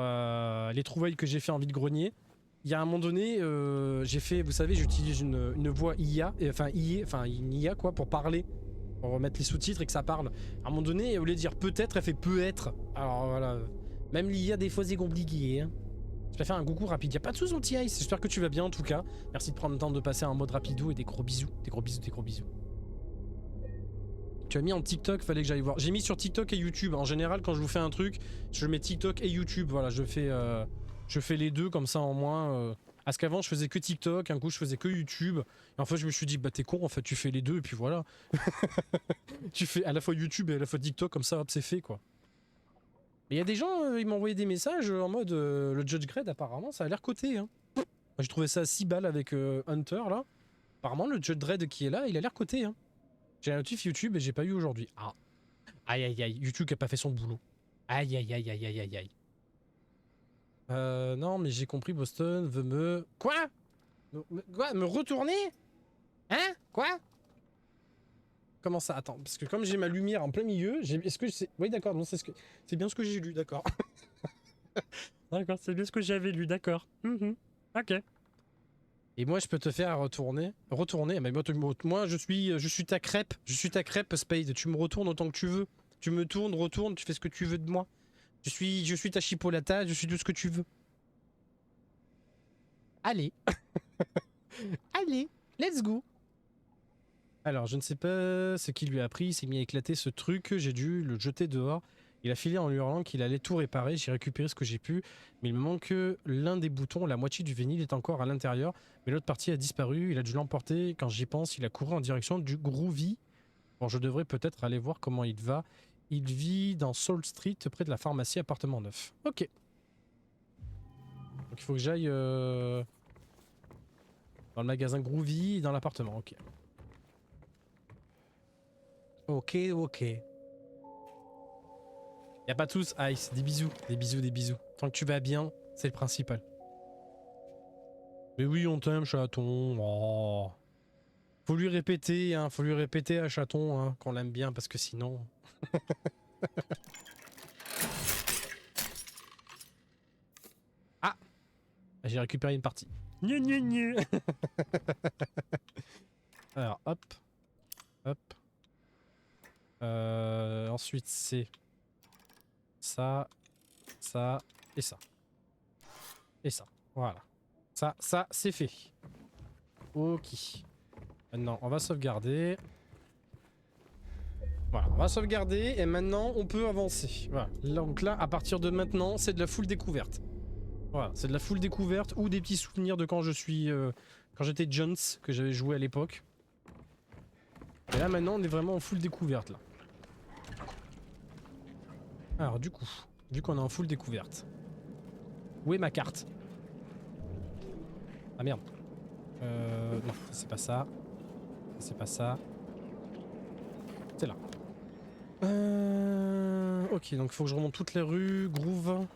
les trouvailles que j'ai fait en vide-grenier. Il y a un moment donné, j'ai fait, vous savez, j'utilise une voix IA, une IA quoi, pour parler, pour remettre les sous-titres et que ça parle. À un moment donné, au lieu de dire peut-être, elle fait peut être. Alors voilà, même l'IA des fois c'est compliqué. Hein. Je vais faire un coucou rapide. Y a pas de soucis, mon petit Ice. J'espère que tu vas bien en tout cas. Merci de prendre le temps de passer un mode rapidou et des gros bisous, des gros bisous, des gros bisous. Tu as mis en TikTok, fallait que j'aille voir. J'ai mis sur TikTok et YouTube. En général, quand je vous fais un truc, je mets TikTok et YouTube. Voilà, je fais les deux comme ça en moins. Parce qu'avant, je faisais que TikTok, un coup, je faisais que YouTube. Et en fait, je me suis dit, bah t'es con, en fait, tu fais les deux et puis voilà. Tu fais à la fois YouTube et à la fois TikTok, comme ça, hop, c'est fait quoi. Et il y a des gens, ils m'ont envoyé des messages en mode le Judge Grade, apparemment, ça a l'air coté. Hein. J'ai trouvé ça à 6 balles avec Hunter là. Apparemment, le Judge Dredd qui est là, il a l'air coté. Hein. J'ai un notif YouTube et j'ai pas eu aujourd'hui. Ah. Aïe aïe aïe, YouTube qui a pas fait son boulot. Aïe aïe aïe aïe aïe aïe aïe. Non, mais j'ai compris, Boston veut me... Quoi? Quoi? Me retourner? Hein? Quoi? Comment ça? Attends, parce que comme j'ai ma lumière en plein milieu, est-ce que c'est... Oui, d'accord, non, c'est bien ce que j'ai lu, d'accord. D'accord, c'est bien ce que j'avais lu, d'accord. Ok. Et moi, je peux te faire retourner. Retourner, mais moi, je suis ta crêpe. Je suis ta crêpe, Spade. Tu me retournes autant que tu veux. Tu me tournes, retournes, tu fais ce que tu veux de moi. Je suis ta chipolata, je suis tout ce que tu veux. Allez. Allez, let's go. Alors, je ne sais pas ce qui lui a pris, il s'est mis à éclater ce truc, j'ai dû le jeter dehors. Il a filé en hurlant qu'il allait tout réparer, j'ai récupéré ce que j'ai pu, mais il me manque l'un des boutons, la moitié du vinyle est encore à l'intérieur, mais l'autre partie a disparu, il a dû l'emporter, quand j'y pense, il a couru en direction du Groovy. Bon, je devrais peut-être aller voir comment il va. Il vit dans Soul Street, près de la pharmacie, appartement 9. Ok. Donc il faut que j'aille dans le magasin Groovy, dans l'appartement, ok. Ok, ok. Y'a pas tous, Ice, des bisous, des bisous, des bisous. Tant que tu vas bien, c'est le principal. Mais oui, on t'aime, chaton. Oh. Faut lui répéter, hein, faut lui répéter à chaton hein, qu'on l'aime bien, parce que sinon... Ah, j'ai récupéré une partie. Gna, gna, gna. Alors, hop. Hop. Ensuite, c'est... Ça, ça et ça. Et ça, voilà. Ça, c'est fait. Ok. Maintenant, on va sauvegarder. Voilà, on va sauvegarder et maintenant, on peut avancer. Voilà. Donc là, à partir de maintenant, c'est de la full découverte. Voilà, c'est de la full découverte ou des petits souvenirs de quand je suis... quand j'étais Jones, que j'avais joué à l'époque. Et là, maintenant, on est vraiment en full découverte, là. Alors du coup, vu qu'on est en full découverte, où est ma carte? Ah merde. Non, c'est pas ça. C'est pas ça. C'est là. Ok, donc il faut que je remonte toutes les rues. Groove.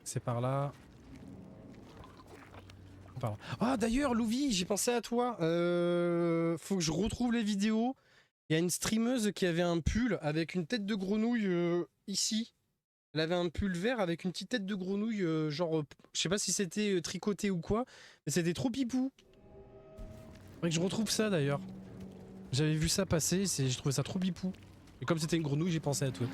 C'est par là. Par là. Ah d'ailleurs, Louvi, j'ai pensé à toi. Faut que je retrouve les vidéos. Il y a une streameuse qui avait un pull avec une tête de grenouille ici. Elle avait un pull vert avec une petite tête de grenouille, genre, je sais pas si c'était tricoté ou quoi, mais c'était trop pipou. Faudrait que je retrouve ça d'ailleurs. J'avais vu ça passer, j'ai trouvé ça trop pipou. Et comme c'était une grenouille, j'ai pensé à toi.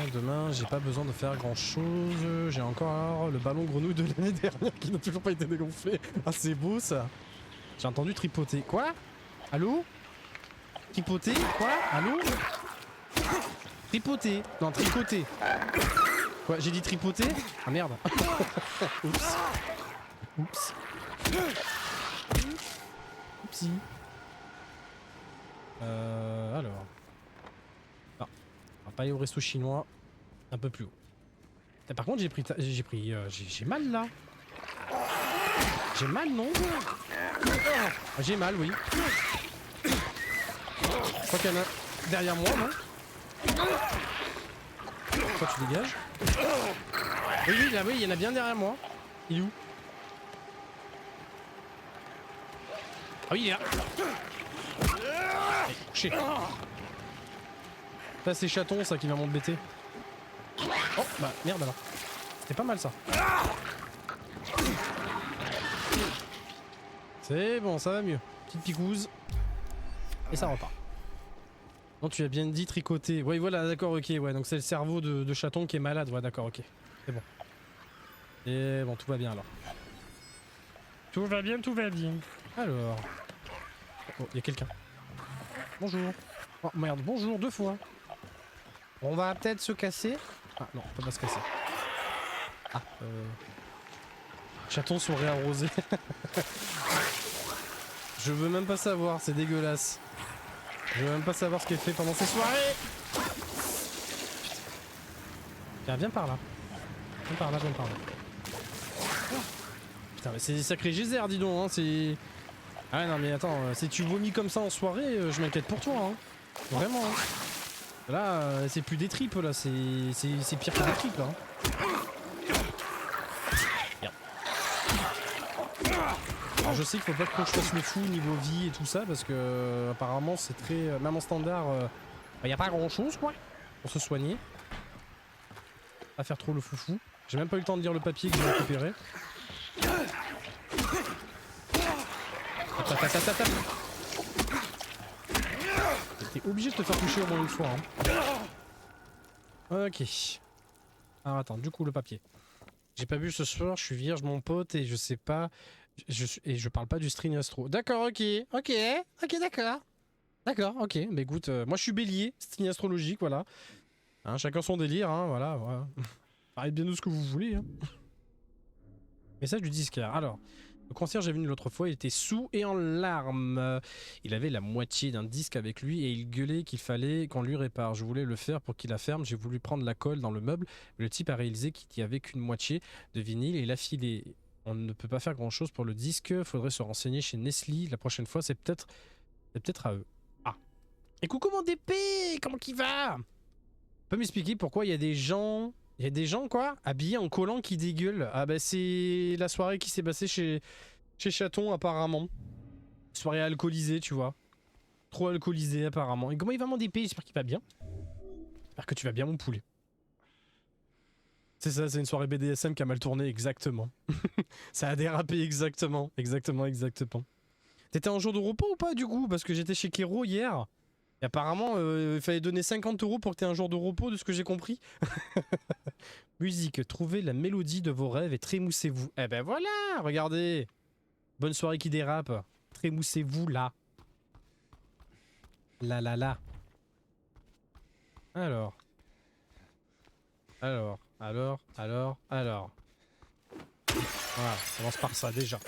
demain, j'ai pas besoin de faire grand chose. J'ai encore le ballon grenouille de l'année dernière qui n'a toujours pas été dégonflé. Ah, c'est beau ça. J'ai entendu tripoter. Quoi? Allô? Tripoter? Quoi? Allô? Tripoter. Non, tricoter. Quoi? J'ai dit tripoter? Ah merde. Oups. Oups. Oupsie. Alors. Non. On va pas aller au resto chinois. Un peu plus haut. Et par contre, j'ai mal là. J'ai mal, non? J'ai mal, oui. Je crois qu'il y en a derrière moi, non? Toi, tu dégages? Oui, oui, là, oui, il y en a bien derrière moi. Il est où? Ah oui, il est là. Allez, couché. Ça, c'est chaton, ça, qui va m'embêter. Oh, bah, merde alors. C'était pas mal, ça. C'est bon, ça va mieux. Petite picouse. Et ça repart. Non, tu as bien dit tricoter. Ouais, voilà, d'accord, ok. Ouais, donc c'est le cerveau de chaton qui est malade. Ouais, d'accord, ok. C'est bon. Et bon, tout va bien alors. Tout va bien, tout va bien. Alors. Oh, il y a quelqu'un. Bonjour. Oh merde, bonjour, 2 fois. On va peut-être se casser. Ah non, on peut pas se casser. Ah, Chatons sont réarrosés. Je veux même pas savoir, c'est dégueulasse. Je veux même pas savoir ce qui est fait pendant ces soirées. Putain. Viens par là. Viens par là, viens par là. Putain, mais c'est des sacrés geysers, dis donc, hein, c'est... Ah non mais attends, si tu vomis comme ça en soirée, je m'inquiète pour toi, hein. Vraiment, hein. Là, c'est plus des tripes, là, c'est pire que des tripes, là. Merde. Alors je sais qu'il faut pas que je fasse le fou niveau vie et tout ça, parce que apparemment c'est très... même en standard, y a pas grand chose, quoi, pour se soigner. Pas faire trop le foufou. J'ai même pas eu le temps de lire le papier que j'ai récupéré. T'es obligé de te faire toucher au moins une fois. Hein. Ok. Alors attends, du coup le papier. J'ai pas bu ce soir, je suis vierge mon pote et je sais pas... je parle pas du string astro. D'accord, ok. Ok, d'accord. D'accord, ok. Mais écoute, moi je suis bélier, string astrologique, voilà. Hein, chacun son délire, hein, voilà. voilà. Parlez bien de ce que vous voulez. Hein. Message du disquaire. Alors... Le concierge est venu l'autre fois, il était saoul et en larmes. Il avait la moitié d'un disque avec lui et il gueulait qu'il fallait qu'on lui répare. Je voulais le faire pour qu'il la ferme, j'ai voulu prendre la colle dans le meuble. Mais le type a réalisé qu'il n'y avait qu'une moitié de vinyle et l'a filé. On ne peut pas faire grand chose pour le disque, faudrait se renseigner chez Nestlé. La prochaine fois, c'est peut-être à eux. Ah. Et coucou mon DP, comment qu'il va? Tu peux m'expliquer pourquoi il y a des gens... Il y a des gens, quoi, habillés en collant qui dégueulent. Ah bah c'est la soirée qui s'est passée chez Chaton, apparemment. Soirée alcoolisée, tu vois. Trop alcoolisée, apparemment. Et comment il va m'en dépayer? J'espère qu'il va bien. J'espère que tu vas bien, mon poulet. C'est ça, c'est une soirée BDSM qui a mal tourné, exactement. Ça a dérapé, exactement. Exactement. T'étais en jour de repos ou pas, du coup? Parce que j'étais chez Kero hier. Et apparemment, il fallait donner 50 € pour que tu aies un jour de repos, de ce que j'ai compris. Musique, trouvez la mélodie de vos rêves et trémoussez-vous. Eh ben voilà, regardez. Bonne soirée qui dérape. Trémoussez-vous là. Là. Alors. Voilà, on commence par ça déjà.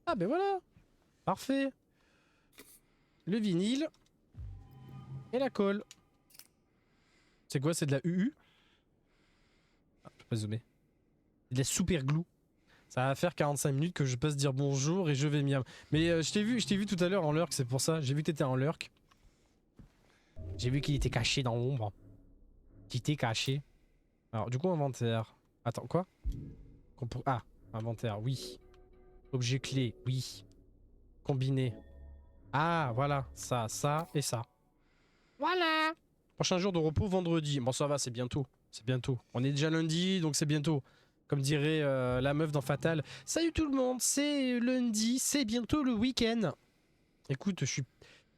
Ah ben voilà. Parfait. Le vinyle et la colle. C'est quoi? C'est de la UU? Ah, je peux pas zoomer. C'est de la super glue. Ça va faire 45 minutes que je passe dire bonjour et je vais miam. Mais je t'ai vu tout à l'heure en lurk, c'est pour ça. J'ai vu que t'étais en lurk. J'ai vu qu'il était caché dans l'ombre. Qu'il était caché. Alors du coup inventaire. Attends, quoi? Ah, inventaire, oui. Objet clé, oui. Combiné. Ah, voilà, ça et ça. Voilà. Prochain jour de repos, vendredi. Bon, ça va, c'est bientôt. C'est bientôt. On est déjà lundi, donc c'est bientôt. Comme dirait la meuf dans Fatal. Salut tout le monde, c'est lundi, c'est bientôt le week-end. Écoute, je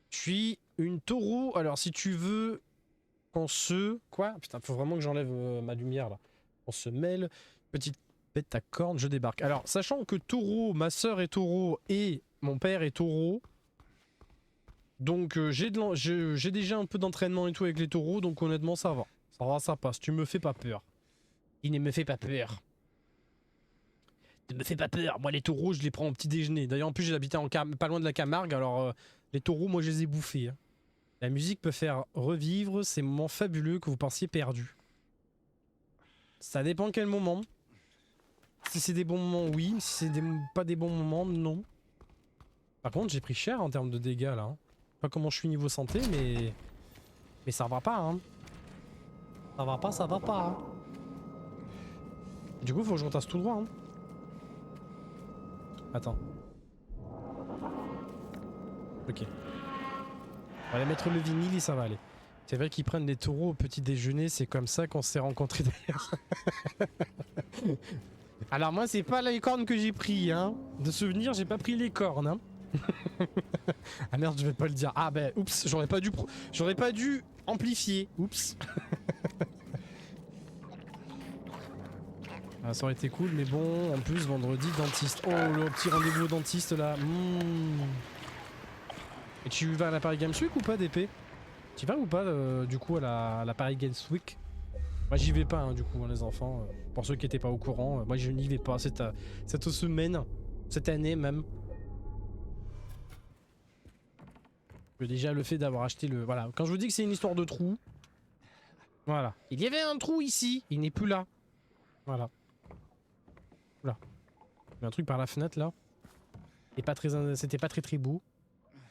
suis une taureau. Alors, si tu veux qu'on se... Quoi? Putain, faut vraiment que j'enlève ma lumière, là. On se mêle. Petite bête à cornes, je débarque. Alors, sachant que taureau, ma sœur est taureau et mon père est taureau, donc j'ai déjà un peu d'entraînement et tout avec les taureaux, donc honnêtement, ça va. Ça va, ça passe. Tu me fais pas peur. Il ne me fait pas peur. Ne me fais pas peur. Moi, les taureaux, je les prends au petit déjeuner. D'ailleurs, en plus, j'ai habité pas loin de la Camargue, alors les taureaux, moi, je les ai bouffés. Hein. La musique peut faire revivre ces moments fabuleux que vous pensiez perdus. Ça dépend quel moment. Si c'est des bons moments, oui. Si c'est pas des bons moments, non. Par contre, j'ai pris cher en termes de dégâts, là. Hein. Pas comment je suis niveau santé, mais ça va pas, hein. Ça va pas, ça va pas. Hein. Du coup, faut que je retasse tout droit, hein. Attends. Ok. On va aller mettre le vinyle et ça va aller. C'est vrai qu'ils prennent les taureaux au petit déjeuner, c'est comme ça qu'on s'est rencontrés d'ailleurs. Alors moi c'est pas les cornes que j'ai pris, hein. De souvenir, j'ai pas pris les cornes, hein. Ah merde, je vais pas le dire. Ah ben, oups, j'aurais pas dû amplifier. Oups. Ah, ça aurait été cool, mais bon, en plus vendredi dentiste. Oh le petit rendez-vous au dentiste là. Et tu vas à la Paris Games Week ou pas, DP? Tu vas ou pas du coup à la Paris Games Week? Moi j'y vais pas hein, du coup hein, les enfants. Pour ceux qui étaient pas au courant, moi je n'y vais pas cette semaine, cette année même. Déjà le fait d'avoir acheté le... Voilà, quand je vous dis que c'est une histoire de trou. Voilà. Il y avait un trou ici, il n'est plus là. Voilà. Oula. Il y a un truc par la fenêtre là. Et pas très... C'était pas très beau.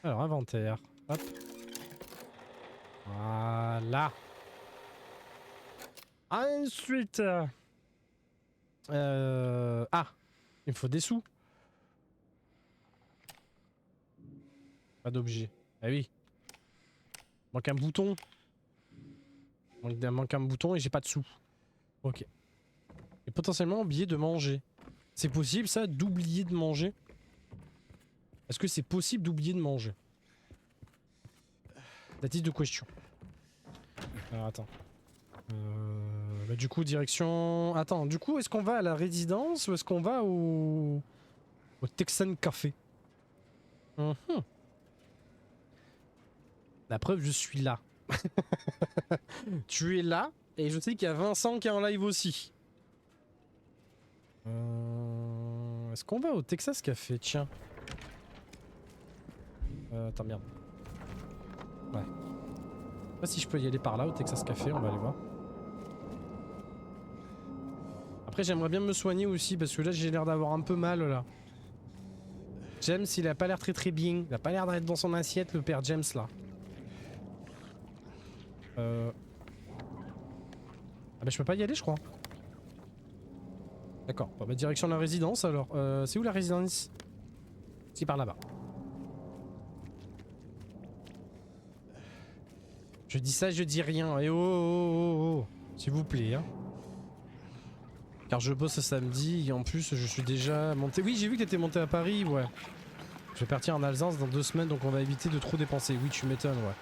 Alors inventaire. Hop. Voilà. Ensuite... Ah. Il me faut des sous. Pas d'objet. Ah oui. Manque un bouton. Manque un bouton et j'ai pas de sous. Ok. Et potentiellement oublier de manger. C'est possible ça d'oublier de manger? Est-ce que c'est possible d'oublier de manger? That is the question. Alors attends. Bah, du coup direction... Attends, du coup est-ce qu'on va à la résidence ou est-ce qu'on va au Texan Café? La preuve, je suis là. Tu es là, et je sais qu'il y a Vincent qui est en live aussi. Est-ce qu'on va au Texas Café? Tiens. Attends, merde. Ouais. Je sais pas si je peux y aller par là, au Texas Café, on va aller voir. Après, j'aimerais bien me soigner aussi, parce que là, j'ai l'air d'avoir un peu mal, là. James, il a pas l'air très bien. Il a pas l'air d'être dans son assiette, le père James, là. Ah bah je peux pas y aller je crois. D'accord, bah, direction de la résidence alors. C'est où la résidence? Si par là-bas. Je dis ça, je dis rien. Et oh. S'il vous plaît hein. Car je bosse ce samedi et en plus je suis déjà monté. Oui j'ai vu que t'étais monté à Paris, ouais. Je vais partir en Alsace dans 2 semaines donc on va éviter de trop dépenser. Oui tu m'étonnes ouais.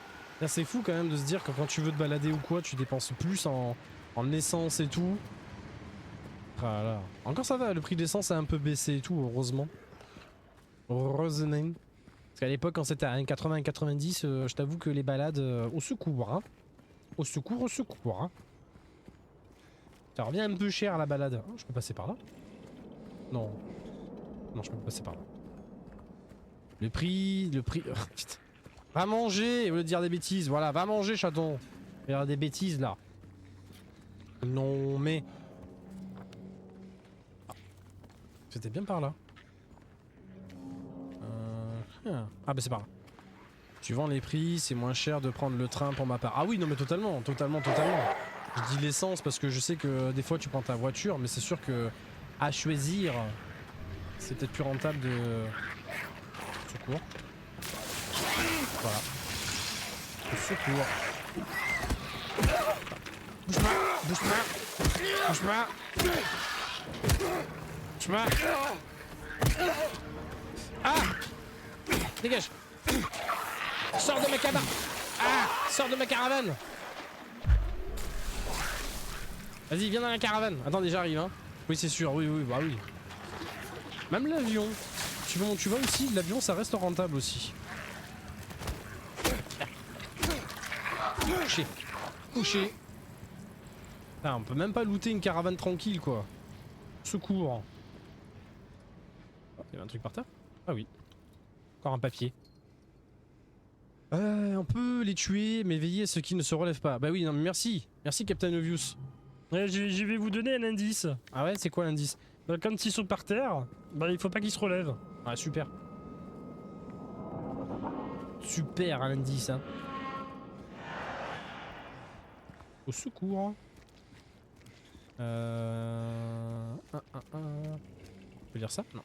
C'est fou quand même de se dire que quand tu veux te balader ou quoi, tu dépenses plus en essence et tout. Voilà. Encore ça va, le prix de l'essence a un peu baissé et tout, heureusement. Heureusement. Parce qu'à l'époque, quand c'était à 80 et 90, je t'avoue que les balades au secours. Hein. Au secours. Hein. Ça revient un peu cher la balade. Oh, je peux passer par là? Non. Non, je peux pas passer par là. Le prix... Oh, putain. Va manger, au lieu de dire des bêtises. Voilà, va manger, chaton. Il y a des bêtises, là. Non, mais... C'était bien par là. Ah, bah c'est par là. Suivant les prix, c'est moins cher de prendre le train pour ma part. Ah oui, non, mais totalement. Je dis l'essence parce que je sais que des fois, tu prends ta voiture, mais c'est sûr que... À choisir, c'est peut-être plus rentable de... Secours. Voilà. Au secours. Bouge pas. Ah! Dégage! Sors de ma caravane! Ah! Sors de ma caravane! Vas-y, viens dans la caravane. Attendez, j'arrive, hein. Oui, c'est sûr, oui, oui, bah oui. Même l'avion. Tu vois aussi, l'avion, ça reste rentable aussi. Couché. Couché. Ah, on peut même pas looter une caravane tranquille, quoi. Secours. Oh, il y a un truc par terre? Ah oui. Encore un papier. On peut les tuer, mais veiller à ce qu'ils ne se relèvent pas. Bah oui, non, mais merci. Merci, Captain Obvious. Ouais, je vais vous donner un indice. Ah ouais, c'est quoi l'indice? Bah, quand ils sont par terre, bah il faut pas qu'ils se relèvent. Ah, super. Super l'indice, hein. Au secours. Je peux lire ça? Non.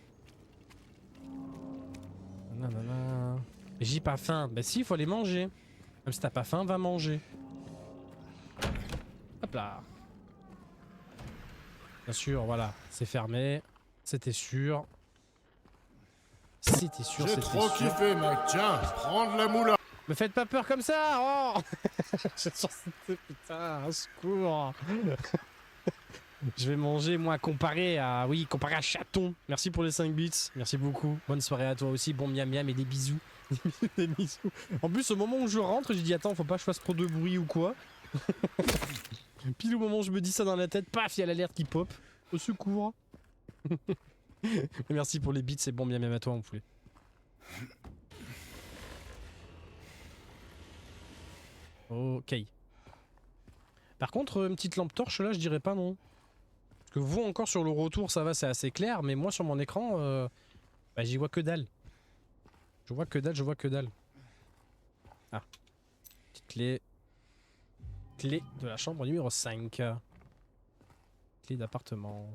Nanana. J'ai pas faim. Bah si, il faut les manger. Même si t'as pas faim, va manger. Hop là. Bien sûr, voilà. C'est fermé. C'était sûr. C'était sûr, J'ai c'était trop sûr. kiffé, mec. Tiens, prends de la moula. Me faites pas peur comme ça. Oh. Putain, un secours. Je vais manger, moi, comparé à chaton. Merci pour les 5 bits. Merci beaucoup. Bonne soirée à toi aussi. Bon miam miam et des bisous. Des bisous. En plus, au moment où je rentre, j'ai dit attends, faut pas que je fasse trop de bruit ou quoi. Pile au moment où je me dis ça dans la tête, paf, il y a l'alerte qui pop. Au secours. Merci pour les bits, c'est bon miam miam à toi, mon poulet. Ok. Par contre, une petite lampe torche là, je dirais pas non. Parce que vous encore sur le retour, ça va, c'est assez clair, mais moi sur mon écran, bah, j'y vois que dalle. Je vois que dalle, je vois que dalle. Ah. Petite clé. Clé de la chambre numéro 5. Clé d'appartement.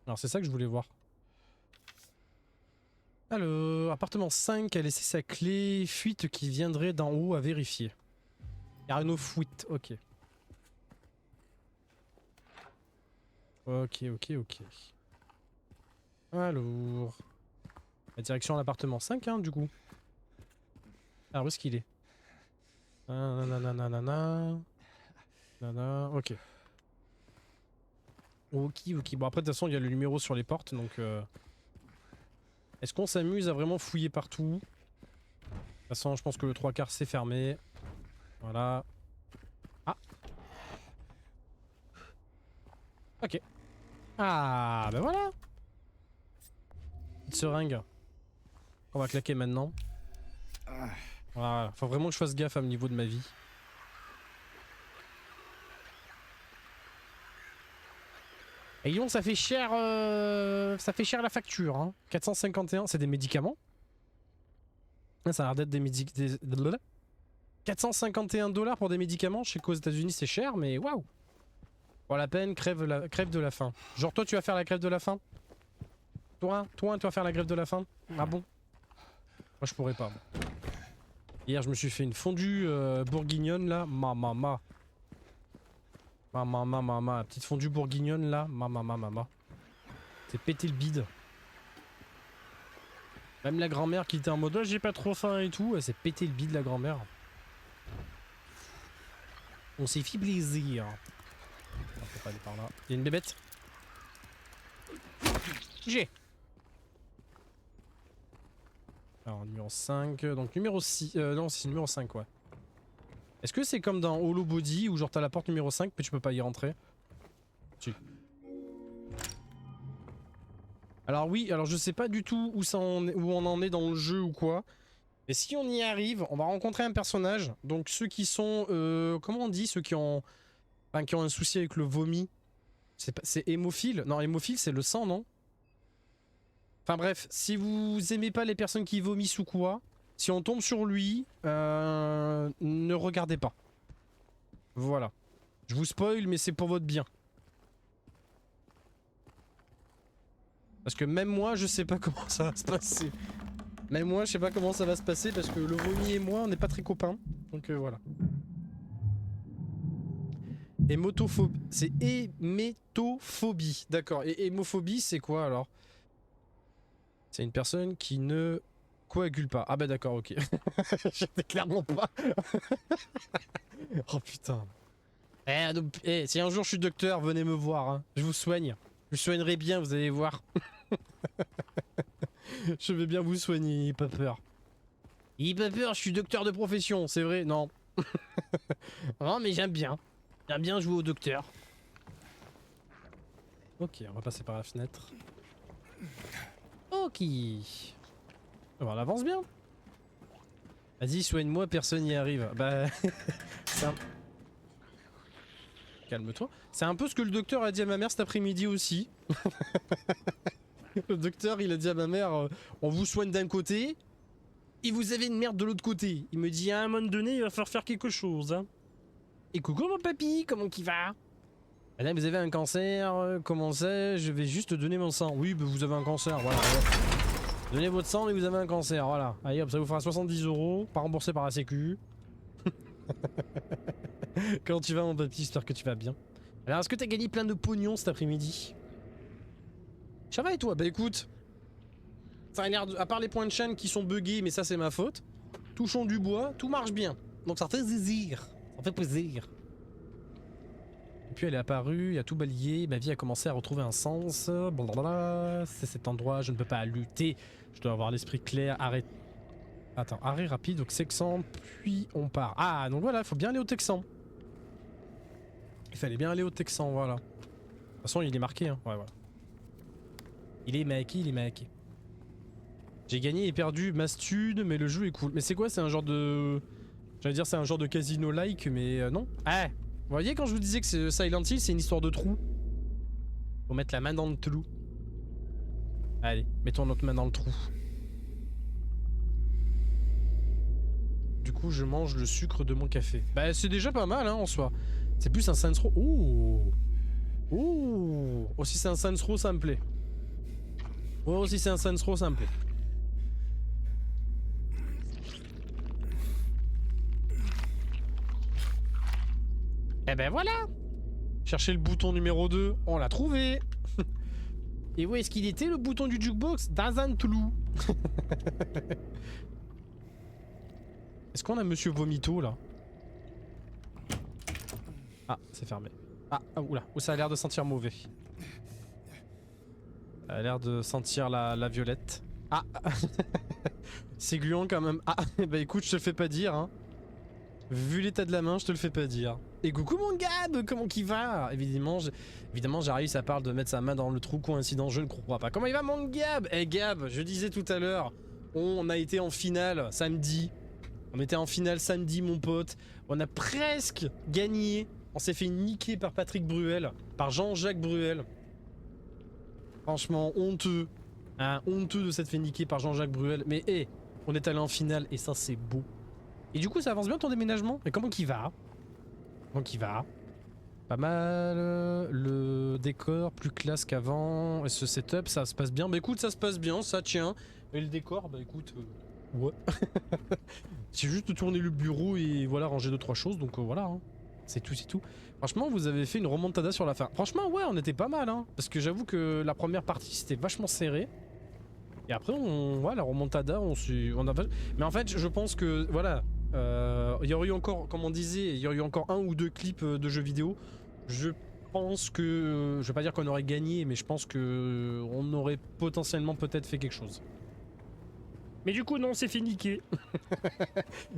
Alors c'est ça que je voulais voir. Alors, appartement 5 a laissé sa clé. Fuite qui viendrait d'en haut à vérifier. Arnaud fuite, ok. Ok. Alors... La direction à l'appartement 5, hein, du coup. Alors, où est-ce qu'il est? Nanana. Nana, ok. Ok. Bon, après, de toute façon, il y a le numéro sur les portes, donc... Est-ce qu'on s'amuse à vraiment fouiller partout? De toute façon, je pense que le 3/4 c'est fermé. Voilà. Ah. Ok. Ah, ben voilà. Petite seringue. On va claquer maintenant. Voilà. Faut vraiment que je fasse gaffe à mon niveau de ma vie. Et donc ça fait cher la facture, hein. 451, c'est des médicaments. Ça a l'air d'être des médicaments. 451 $ pour des médicaments, je sais qu'aux États-Unis c'est cher, mais waouh! Pour la peine, crève de la faim. Genre toi tu vas faire la grève de la faim? Toi tu vas faire la grève de la faim? Ah bon? Moi je pourrais pas. Moi. Hier je me suis fait une fondue bourguignonne là, ma. Petite fondue bourguignonne là, ma. C'est pété le bide. Même la grand-mère qui était en mode oh, j'ai pas trop faim et tout, elle s'est pété le bide la grand-mère. On s'est fait plaisir. On peut pas aller par là. Il y a une bébête. J'ai. Alors numéro 5, donc numéro 6, non c'est numéro 5 ouais. Est-ce que c'est comme dans Hollow Body où genre t'as la porte numéro 5 mais tu peux pas y rentrer? Si. Alors oui, alors je sais pas du tout où on en est dans le jeu ou quoi. Mais si on y arrive, on va rencontrer un personnage. Donc ceux qui sont, comment on dit, ceux qui ont un souci avec le vomi. C'est hémophile? Non, hémophile c'est le sang, non? Enfin bref, si vous aimez pas les personnes qui vomissent ou quoi, si on tombe sur lui, ne regardez pas. Voilà. Je vous spoil, mais c'est pour votre bien. Parce que même moi, je sais pas comment ça va se passer. Même moi, je sais pas comment ça va se passer parce que le vomi et moi, on n'est pas très copains. Donc voilà. Hémotophobie. C'est hémétophobie. D'accord. Et hémophobie, c'est quoi alors? C'est une personne qui ne coagule pas. Ah bah d'accord, ok. J'étais clairement pas. Oh putain. Si un jour je suis docteur, venez me voir, hein. Je vous soigne. Je vous soignerai bien, vous allez voir. Je vais bien vous soigner, n'ayez pas peur. N'ayez pas peur, je suis docteur de profession, c'est vrai, non. Non mais j'aime bien. J'aime bien jouer au docteur. Ok, on va passer par la fenêtre. Ok. On avance bien. Vas-y, soigne-moi, personne n'y arrive. Bah... Calme-toi. C'est un peu ce que le docteur a dit à ma mère cet après-midi aussi. Le docteur, il a dit à ma mère, on vous soigne d'un côté, et vous avez une merde de l'autre côté. Il me dit, à un moment donné, il va falloir faire quelque chose. Hein. Et coucou mon papy, comment qu'il va? Madame, vous avez un cancer, comment ça? Je vais juste donner mon sang. Oui, bah, vous avez un cancer, voilà. Donnez votre sang, mais vous avez un cancer, voilà. Allez hop, ça vous fera 70 €, pas remboursé par la sécu. Comment tu vas mon papy? J'espère que tu vas bien. Alors, est-ce que t'as gagné plein de pognon cet après-midi? Ça va et toi? Bah écoute, ça a l'air à part les points de chaîne qui sont buggés, mais ça c'est ma faute. Touchons du bois, tout marche bien. Donc ça fait plaisir. Ça fait plaisir. Et puis elle est apparue, il a tout balayé, ma vie a commencé à retrouver un sens. Blablabla. C'est cet endroit, je ne peux pas lutter. Je dois avoir l'esprit clair, arrête. Attends, arrêt rapide, donc Texan, puis on part. Ah, donc voilà, il faut bien aller au Texan. Il fallait bien aller au Texan, voilà. De toute façon, il est marqué, hein. Ouais, voilà. Il est maqué. J'ai gagné et perdu Mastude, mais le jeu est cool. Mais c'est quoi? C'est un genre de... J'allais dire c'est un genre de casino-like, mais non. Ah, vous voyez quand je vous disais que Silent Hill, c'est une histoire de trou. Faut mettre la main dans le trou. Allez, mettons notre main dans le trou. Du coup, je mange le sucre de mon café. Bah, c'est déjà pas mal, hein, en soi. C'est plus un Saints Row. Ouh. Ouh. Aussi c'est un Saints Row, ça me plaît. Oh, si c'est un Saints Row, ça me plaît. Eh ben voilà. Chercher le bouton numéro 2, on l'a trouvé. Et où est-ce qu'il était le bouton du jukebox? Dans un trou. Est-ce qu'on a Monsieur Vomito là? Ah, c'est fermé. Ah, oula, ça a l'air de sentir mauvais. Ça a l'air de sentir la violette. Ah. C'est gluant quand même. Ah, bah écoute, je te le fais pas dire, hein. Vu l'état de la main, je te le fais pas dire. Et coucou mon Gab, comment qu'il va? Évidemment, j'arrive, ça parle de mettre sa main dans le trou, coïncidence, je ne crois pas. Comment il va mon Gab? Eh Gab, je disais tout à l'heure, on a été en finale samedi. On était en finale samedi mon pote. On a presque gagné. On s'est fait niquer par Patrick Bruel, par Jean-Jacques Bruel. Franchement, honteux. Hein, honteux de s'être fait niquer par Jean-Jacques Bruel. Mais hé, on est allé en finale et ça c'est beau. Et du coup ça avance bien ton déménagement? Et comment qu'il va? Comment qu'il va? Pas mal. Le décor plus classe qu'avant. Et ce setup ça se passe bien? Bah écoute ça se passe bien, ça tient. Et le décor bah écoute... ouais. J'ai juste tourné le bureau et voilà ranger 2-3 choses donc voilà. Hein. C'est tout, c'est tout. Franchement, vous avez fait une remontada sur la fin. Franchement, ouais, on était pas mal, hein. Parce que j'avoue que la première partie, c'était vachement serré. Et après, ouais, la remontada, on a... Mais en fait, je pense que, voilà, il y aurait eu encore, comme on disait, il y aurait eu encore 1 ou 2 clips de jeux vidéo. Je pense que, je vais pas dire qu'on aurait gagné, mais je pense que on aurait potentiellement peut-être fait quelque chose. Mais du coup, non, on s'est fait niquer.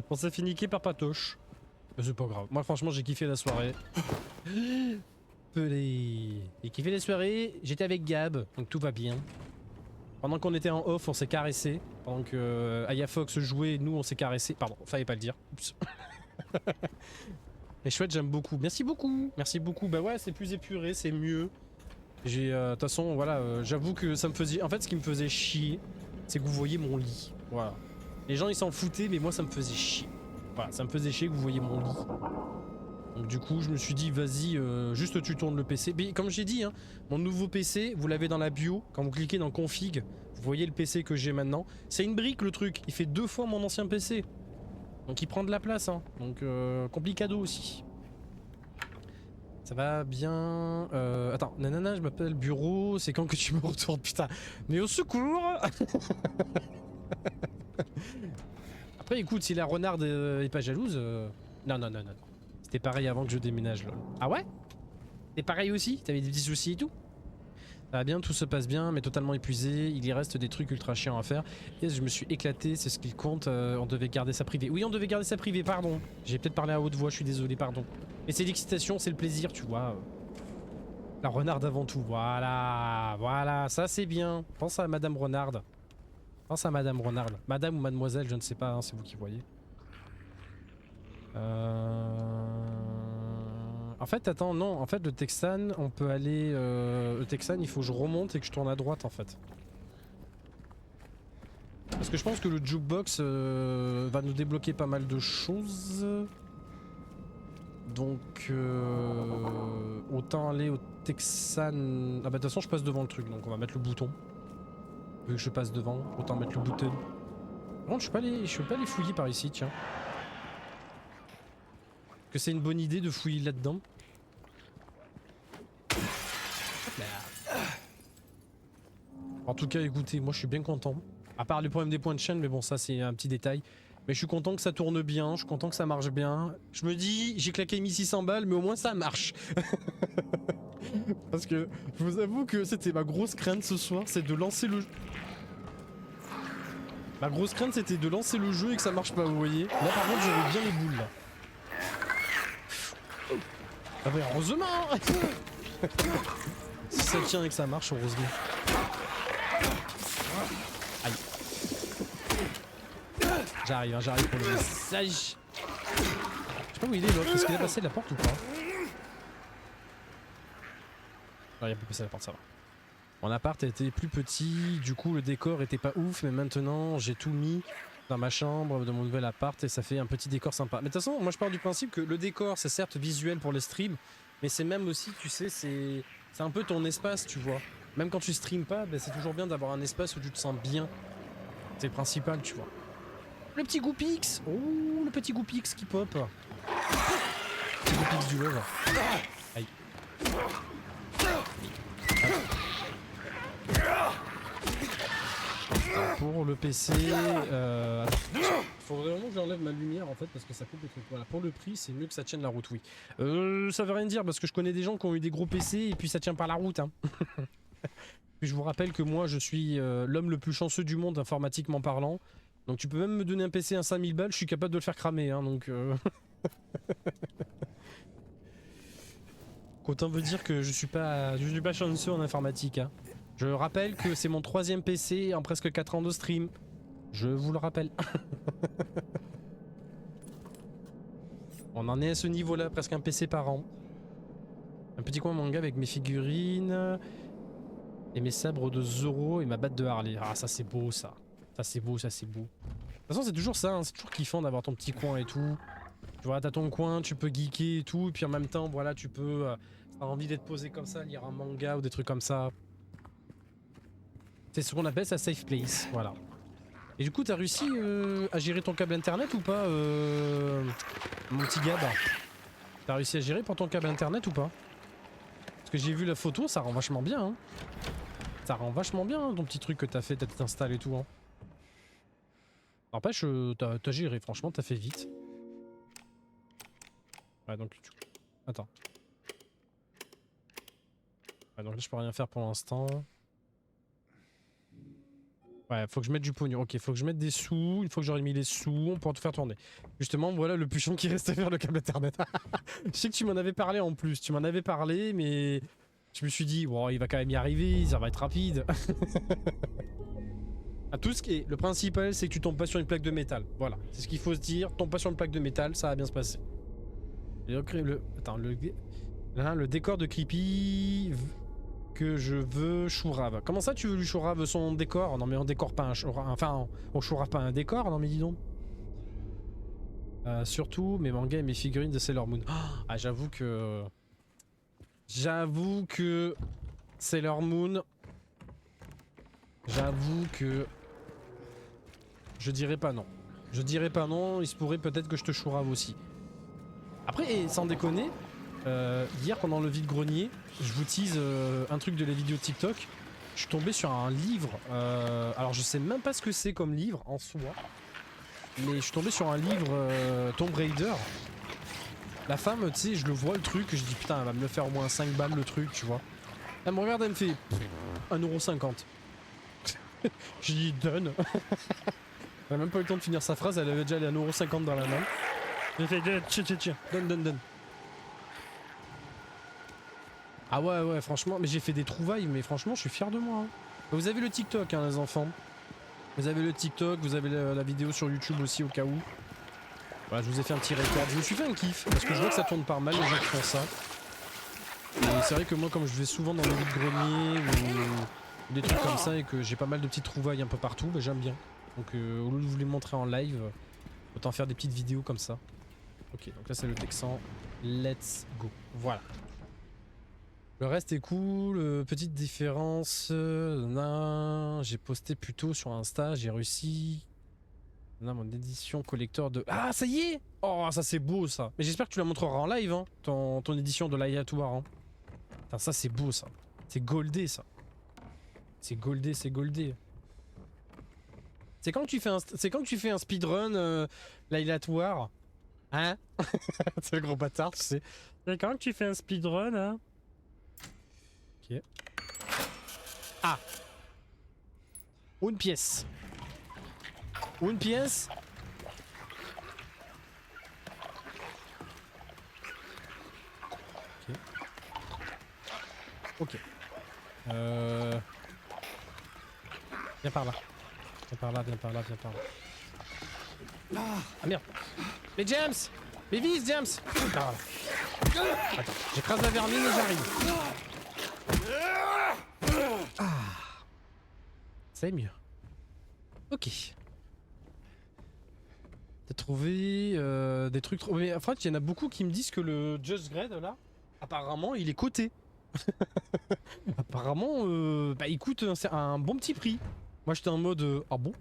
On s'est fait niquer par Patoche. C'est pas grave. Moi, franchement, j'ai kiffé la soirée. J'ai kiffé la soirée. J'étais avec Gab, donc tout va bien. Pendant qu'on était en off, on s'est caressé. Pendant que Aya Fox jouait, nous, on s'est caressé. Pardon, fallait pas le dire. Oups. Les chouettes, j'aime beaucoup. Merci beaucoup. Merci beaucoup. Bah ouais, c'est plus épuré, c'est mieux. De toute façon, voilà, j'avoue que ça me faisait... En fait, ce qui me faisait chier, c'est que vous voyez mon lit. Voilà. Les gens, ils s'en foutaient, mais moi, ça me faisait chier. Voilà, ça me faisait chier que vous voyez mon lit. Donc du coup, je me suis dit, vas-y, juste tu tournes le PC. Mais comme j'ai dit, hein, mon nouveau PC, vous l'avez dans la bio. Quand vous cliquez dans config, vous voyez le PC que j'ai maintenant. C'est une brique le truc. Il fait 2 fois mon ancien PC. Donc il prend de la place. Hein. Donc complicado aussi. Ça va bien. Attends, nanana, je m'appelle bureau. C'est quand que tu me retournes, putain. Mais au secours. Après, écoute, si la renarde est pas jalouse, non. C'était pareil avant que je déménage, lol. Ah ouais? T'es pareil aussi? T'avais des petits soucis et tout? Ça va bien, tout se passe bien, mais totalement épuisé. Il y reste des trucs ultra chiants à faire. Et je me suis éclaté, c'est ce qu'il compte. On devait garder ça privé. Oui, on devait garder ça privé, pardon. J'ai peut-être parlé à haute voix, je suis désolé, pardon. Mais c'est l'excitation, c'est le plaisir, tu vois. La renarde avant tout, voilà. Voilà, ça c'est bien. Pense à Madame Renarde. Pense à Madame Renarde. Madame ou Mademoiselle, je ne sais pas, hein, c'est vous qui voyez. En fait, attends, non, en fait, le Texan, on peut aller... le Texan, il faut que je remonte et que je tourne à droite, en fait. Parce que je pense que le jukebox va nous débloquer pas mal de choses. Donc, autant aller au Texan... Ah bah, de toute façon, je passe devant le truc, donc on va mettre le bouton. Vu que je passe devant, autant mettre le bouton. Par contre, je peux pas aller fouiller par ici, tiens. Que c'est une bonne idée de fouiller là-dedans. En tout cas, écoutez, moi je suis bien content. À part les problèmes des points de chaîne, mais bon, ça c'est un petit détail. Mais je suis content que ça tourne bien, je suis content que ça marche bien. Je me dis, j'ai claqué 1600 balles, mais au moins ça marche. Parce que je vous avoue que c'était ma grosse crainte ce soir, c'est de lancer le... Ma grosse crainte c'était de lancer le jeu et que ça marche pas, vous voyez. Là par contre j'avais bien les boules là. Ah bah heureusement. Si ça tient et que ça marche, heureusement. Aïe. J'arrive pour le message. Je sais pas où il est l'autre, est-ce qu'il a passé de la porte ou pas? Non, il a pas passé la porte, ça va. Mon appart était plus petit, du coup le décor était pas ouf, mais maintenant j'ai tout mis dans ma chambre de mon nouvel appart et ça fait un petit décor sympa. Mais de toute façon, moi je pars du principe que le décor c'est certes visuel pour les streams, mais c'est même aussi, tu sais, c'est un peu ton espace, tu vois. Même quand tu streams pas, ben, c'est toujours bien d'avoir un espace où tu te sens bien. C'est le principal, tu vois. Le petit Goupix. Oh, le petit Goupix qui pop. Le petit Goupix du love. Aïe. Pour le PC, faut vraiment que j'enlève ma lumière en fait parce que ça coupe les trucs. Voilà, pour le prix, c'est mieux que ça tienne la route, oui. Ça veut rien dire parce que je connais des gens qui ont eu des gros PC et puis ça tient pas la route. Hein. Puis je vous rappelle que moi je suis l'homme le plus chanceux du monde informatiquement parlant. Donc tu peux même me donner un PC à 5000 balles, je suis capable de le faire cramer. Hein, donc autant veut dire que je suis pas chanceux en informatique. Hein. Je rappelle que c'est mon 3e PC en presque 4 ans de stream. Je vous le rappelle. On en est à ce niveau-là, presque un PC par an. Un petit coin manga avec mes figurines. Et mes sabres de Zoro et ma batte de Harley. Ah ça c'est beau ça. Ça c'est beau, ça c'est beau. De toute façon c'est toujours ça, hein. C'est toujours kiffant d'avoir ton petit coin et tout. Tu vois, t'as ton coin, tu peux geeker et tout. Et puis en même temps, voilà, tu peux... t'as envie d'être posé comme ça, lire un manga ou des trucs comme ça. C'est ce qu'on appelle ça safe place, voilà. Et du coup, t'as réussi à gérer ton câble internet ou pas, mon petit Gab? T'as réussi à gérer pour ton câble internet ou pas? Parce que j'ai vu la photo, ça rend vachement bien. Hein. Ça rend vachement bien hein, ton petit truc que t'as fait, t'as tout installé et tout. Hein. N'empêche, t'as géré, franchement, t'as fait vite. Ouais, donc tu... Attends. Ouais, donc là, je peux rien faire pour l'instant. Ouais, faut que je mette du pognon. Ok, faut que je mette des sous. Une fois que j'aurai mis les sous, on pourra tout faire tourner. Justement, voilà le puchon qui reste à faire le câble internet. Je sais que tu m'en avais parlé en plus. Tu m'en avais parlé, mais je me suis dit, bon, il va quand même y arriver, ça va être rapide. À tout ce qui est. Le principal, c'est que tu tombes pas sur une plaque de métal. Voilà, c'est ce qu'il faut se dire. Tombe pas sur une plaque de métal, ça va bien se passer. Et donc, attends, le décor de Creepy. Que je veux Chourave. Comment ça tu veux lui Chourave son décor? Non mais on décore pas un Chourave. Enfin on Chourave pas un décor, non mais dis donc. Surtout mes mangas et mes figurines de Sailor Moon. Ah j'avoue que... Sailor Moon... J'avoue que... Je dirais pas non. Je dirais pas non, il se pourrait peut-être que je te Chourave aussi. Après, sans déconner... hier pendant le vide-grenier, je vous tease un truc de la vidéo TikTok. Je suis tombé sur un livre. Alors je sais même pas ce que c'est comme livre en soi. Mais je suis tombé sur un livre Tomb Raider. La femme, tu sais, je le vois le truc, je dis putain, elle va me le faire au moins 5 balles le truc, tu vois. Elle me regarde, elle me fait 1,50 €. Je dis done. Elle a même pas eu le temps de finir sa phrase, elle avait déjà les 1,50 € dans la main. J'ai fait tiens, donne. Ah ouais, franchement, mais j'ai fait des trouvailles, mais franchement, je suis fier de moi. Hein. Vous avez le TikTok, hein, les enfants. Vous avez le TikTok, vous avez la vidéo sur YouTube aussi au cas où. Voilà, je vous ai fait un petit récap. Je me suis fait un kiff parce que je vois que ça tourne pas mal les gens qui font ça. Et c'est vrai que moi, comme je vais souvent dans les vides-greniers ou des trucs comme ça et que j'ai pas mal de petites trouvailles un peu partout, bah, j'aime bien. Donc au lieu de vous les montrer en live, autant faire des petites vidéos comme ça. Ok, donc là c'est le Texan. Let's go. Voilà. Le reste est cool, petite différence. J'ai posté plus tôt sur Insta, j'ai réussi. Non, mon édition collector de... Ah, ça y est! Oh, ça c'est beau ça. Mais j'espère que tu la montreras en live, hein, ton édition de l'aléatoire. Hein. Putain, ça c'est beau ça. C'est goldé ça. C'est goldé. C'est quand que tu fais un speedrun l'aléatoire. Hein? C'est le gros bâtard, tu sais. C'est quand que tu fais un speedrun, hein? Ok. Ah! Une pièce. Une pièce. Ok. Viens par là. Viens par là. Ah merde. Mais James! Mais vise James! Ah. Attends, j'écrase la vermine et j'arrive. Ah. C'est mieux. Ok. T'as trouvé des trucs trop... Mais en fait, il y en a beaucoup qui me disent que le Just Grade là, apparemment, il est coté. Apparemment, bah il coûte un bon petit prix. Moi j'étais en mode ah bon.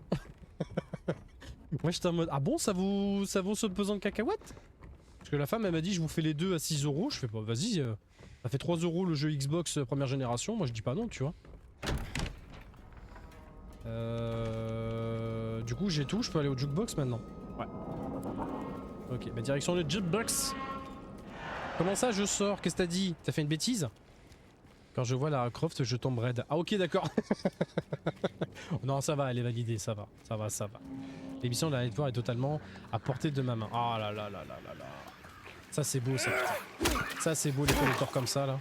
Moi j'étais en mode ah bon, ça vaut ce pesant de cacahuètes. Parce que la femme elle m'a dit je vous fais les deux à 6 €. Je fais bah vas-y, ça fait 3 € le jeu Xbox première génération. Moi je dis pas non, tu vois. Du coup j'ai tout, je peux aller au jukebox maintenant. Ouais. Ok, bah direction le jukebox. Comment ça je sors? Qu'est-ce que t'as dit? T'as fait une bêtise? Quand je vois Lara Croft, je tombe raide. Ah ok d'accord. Non ça va, elle est validée, ça va. L'émission de la Network est totalement à portée de ma main. Ah là là là là là là. Ça c'est beau ça putain. Ça c'est beau les collecteurs comme ça là.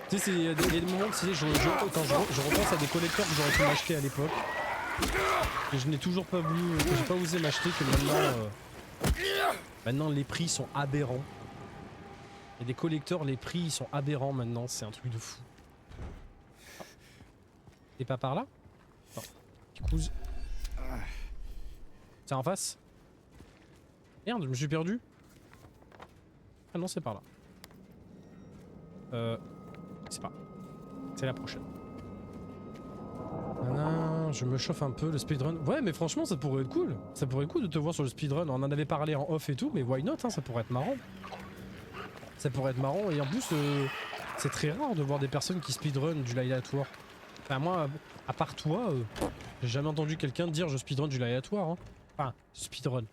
Tu sais, il y a des moments où quand je repense à des collecteurs que j'aurais pu m'acheter à l'époque. Que je n'ai toujours pas voulu, que j'ai pas osé m'acheter, que maintenant les prix sont aberrants. Et des collecteurs, les prix ils sont aberrants maintenant, c'est un truc de fou. T'es pas par là? Non. Du coup... C'est en face? Merde, je me suis perdu. Ah non, c'est par là. C'est pas. C'est la prochaine. Non, je me chauffe un peu, le speedrun. Ouais, mais franchement, ça pourrait être cool. Ça pourrait être cool de te voir sur le speedrun. On en avait parlé en off et tout, mais why not, hein, ça pourrait être marrant. Ça pourrait être marrant, et en plus, c'est très rare de voir des personnes qui speedrun du l'aléatoire. Enfin, moi, à part toi, j'ai jamais entendu quelqu'un dire je speedrun du l'aléatoire. Hein. Enfin, speedrun.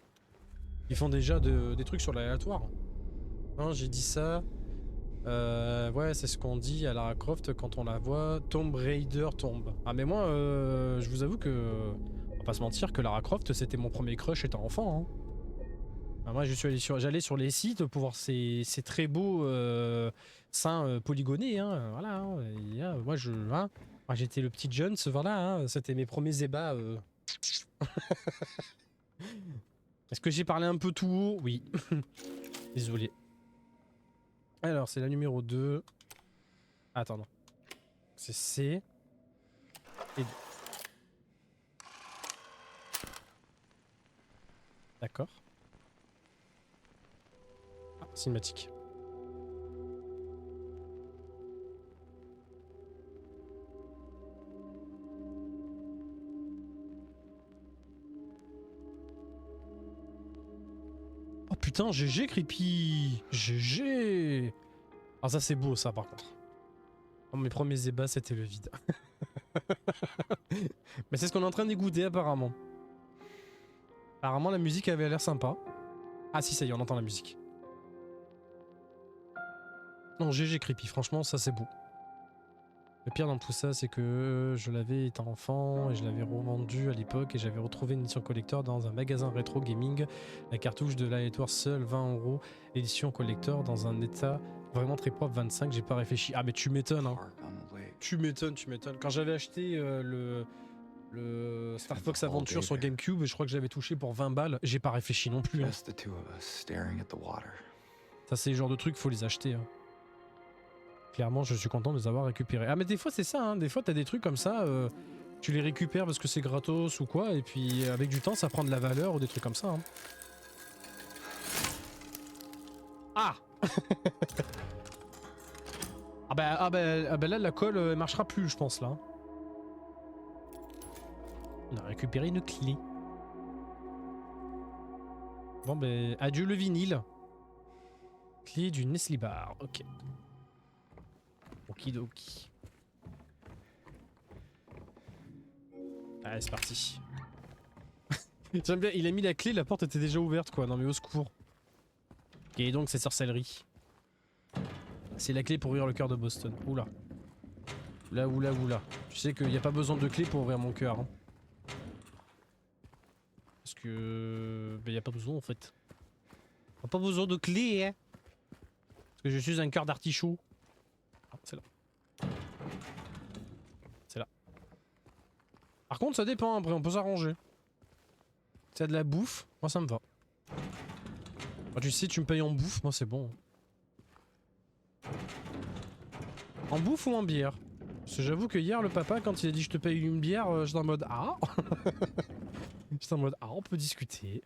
Ils font déjà des trucs sur l'aléatoire. Non, j'ai dit ça. Ouais, c'est ce qu'on dit à Lara Croft quand on la voit. Tomb Raider tombe. Ah, mais moi, je vous avoue que. On va pas se mentir que Lara Croft, c'était mon premier crush étant enfant. Hein. Ah, moi, j'allais sur les sites pour voir ces très beaux seins polygonés. Hein, voilà. Hein, moi, moi, j'étais le petit Jones. Voilà. Hein, c'était mes premiers ébats. Est-ce que j'ai parlé un peu tout haut? Oui. Désolé. Alors, c'est la numéro 2. Attends, non. C'est C. Et... D'accord. Ah, cinématique. Oh putain, GG Creepy. GG. Ah ça c'est beau ça par contre. Oh, mes premiers ébats c'était le vide. Mais c'est ce qu'on est en train d'écouter apparemment. Apparemment la musique avait l'air sympa. Ah si ça y est, on entend la musique. Non, GG Creepy, franchement, ça c'est beau. Le pire dans tout ça, c'est que je l'avais étant enfant et je l'avais revendu à l'époque et j'avais retrouvé une édition collector dans un magasin rétro gaming. La cartouche de Light Wars seule 20 €. L'édition collector dans un état vraiment très propre, 25. J'ai pas réfléchi. Ah, mais tu m'étonnes, hein. Park on the lake. Tu m'étonnes, tu m'étonnes. Quand j'avais acheté le Star Fox Adventure sur GameCube, je crois que j'avais touché pour 20 balles. J'ai pas réfléchi non plus. Hein. Just the two of us staring at the water. Ça, c'est le genre de truc, faut les acheter. Hein. Clairement, je suis content de les avoir récupérés. Ah, mais des fois, c'est ça, hein. Des fois, t'as des trucs comme ça, tu les récupères parce que c'est gratos ou quoi, et puis avec du temps, ça prend de la valeur ou des trucs comme ça. Hein. Ah ah bah là, la colle, elle marchera plus, je pense, là. On a récupéré une clé. Bon, ben, adieu le vinyle. Clé du Nestlé Bar, ok. Okidoki. Allez, c'est parti. J'aime bien, il a mis la clé, la porte était déjà ouverte quoi, non mais au secours. Et donc c'est sorcellerie. C'est la clé pour ouvrir le cœur de Boston. Oula. Oula. Tu sais qu'il n'y a pas besoin de clé pour ouvrir mon cœur. Hein. Parce que... il n'y a pas besoin en fait. Il n'y a pas besoin de clé hein. Parce que je suis un cœur d'artichaut. Ah, c'est là. C'est là. Par contre, ça dépend, après, on peut s'arranger. Si y a de la bouffe, moi ça me va. Ah, tu sais, tu me payes en bouffe, moi c'est bon. En bouffe ou en bière? Parce que j'avoue que hier, le papa, quand il a dit je te paye une bière, j'étais en mode ah. J'étais en mode ah, on peut discuter.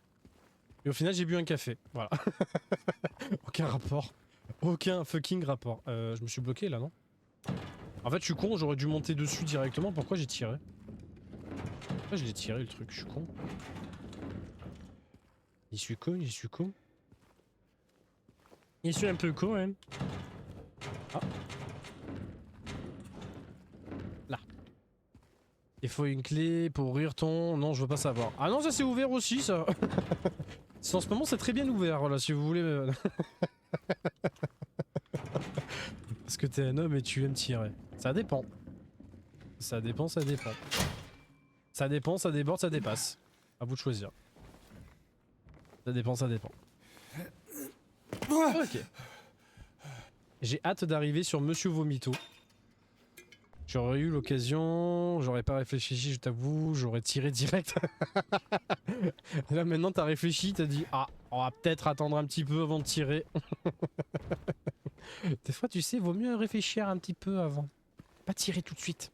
Et au final, j'ai bu un café. Voilà. Aucun rapport. Aucun fucking rapport. Je me suis bloqué là, non? En fait, je suis con, j'aurais dû monter dessus directement. Pourquoi j'ai tiré? Pourquoi je l'ai tiré le truc? Je suis con. J'y suis con. Je suis un peu con, hein. Ah. Là. Il faut une clé pour ouvrir ton... Non, je veux pas savoir. Ah non, ça s'est ouvert aussi, ça. En ce moment, c'est très bien ouvert, là, si vous voulez. Parce que t'es un homme et tu aimes tirer. Ça dépend. Ça dépend. Ça dépend, ça déborde, ça dépasse. À vous de choisir. Ça dépend. Ok. J'ai hâte d'arriver sur Monsieur Vomito. J'aurais eu l'occasion, j'aurais pas réfléchi, je t'avoue, j'aurais tiré direct. Là maintenant t'as réfléchi, t'as dit ah, on va peut-être attendre un petit peu avant de tirer. Des fois tu sais, vaut mieux réfléchir un petit peu avant. Pas tirer tout de suite.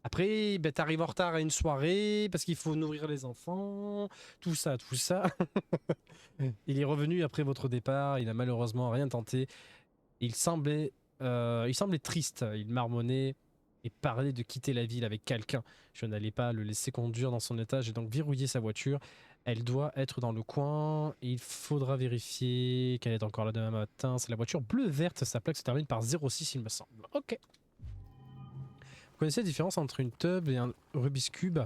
Après, ben, t'arrives en retard à une soirée parce qu'il faut nourrir les enfants, tout ça. Il est revenu après votre départ, il a malheureusement rien tenté. Il semblait triste, il marmonnait et parlait de quitter la ville avec quelqu'un. Je n'allais pas le laisser conduire dans son état, j'ai donc verrouillé sa voiture. Elle doit être dans le coin, il faudra vérifier qu'elle est encore là demain matin. C'est la voiture bleu-verte, sa plaque se termine par 06 il me semble. Ok. Vous connaissez la différence entre une tub et un Rubik's Cube?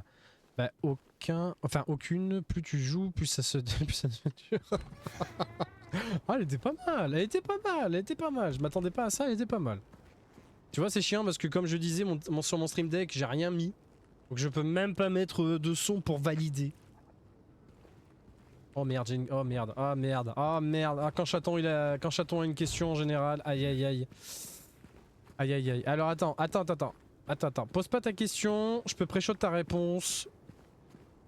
Bah aucune, plus tu joues, plus ça se dure. Ah, elle était pas mal, je m'attendais pas à ça, elle était pas mal. Tu vois, c'est chiant parce que comme je disais, sur mon stream deck, j'ai rien mis. Donc je peux même pas mettre de son pour valider. Oh merde, quand Chaton a une question en général, aïe. Alors attends, pose pas ta question, je peux pré-shot ta réponse.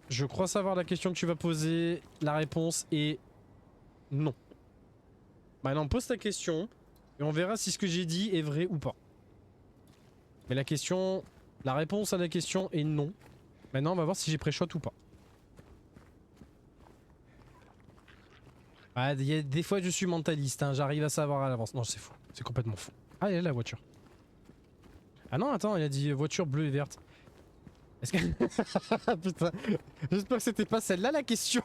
Je crois savoir la question que tu vas poser, la réponse est non. Bah non, pose ta question et on verra si ce que j'ai dit est vrai ou pas. Mais la réponse à la question est non. Maintenant, on va voir si j'ai pré-shot ou pas. Ah, y a des fois je suis mentaliste, hein, j'arrive à savoir à l'avance. Non, c'est faux, c'est complètement faux. Ah, elle est là, la voiture. Ah non, attends, il a dit voiture bleue et verte. Est-ce que... Putain, j'espère que c'était pas celle-là la question.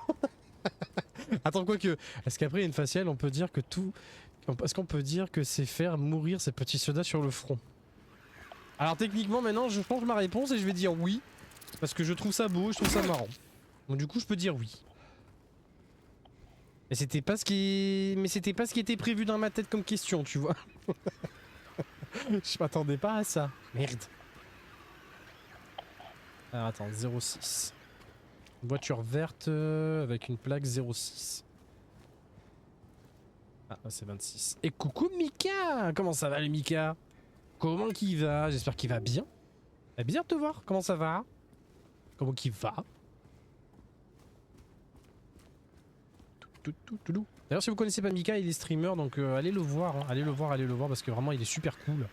Attends, quoique, est-ce qu'après une faciale, on peut dire que tout... Est-ce qu'on peut dire que c'est faire mourir ces petits soldats sur le front? Alors techniquement, maintenant, je change ma réponse et je vais dire oui. Parce que je trouve ça beau, je trouve ça marrant. Donc du coup, je peux dire oui. Mais c'était pas ce qui... Mais c'était pas ce qui était prévu dans ma tête comme question, tu vois. Je m'attendais pas à ça. Merde. Alors attends, 06. Voiture verte avec une plaque 06. Ah, c'est 26. Et coucou Mika! Comment ça va le Mika? Comment qu'il va? J'espère qu'il va bien. C'est bizarre de te voir. Comment ça va? Comment qu'il va? D'ailleurs, si vous connaissez pas Mika, il est streamer, donc allez le voir, hein. Allez le voir parce que vraiment il est super cool.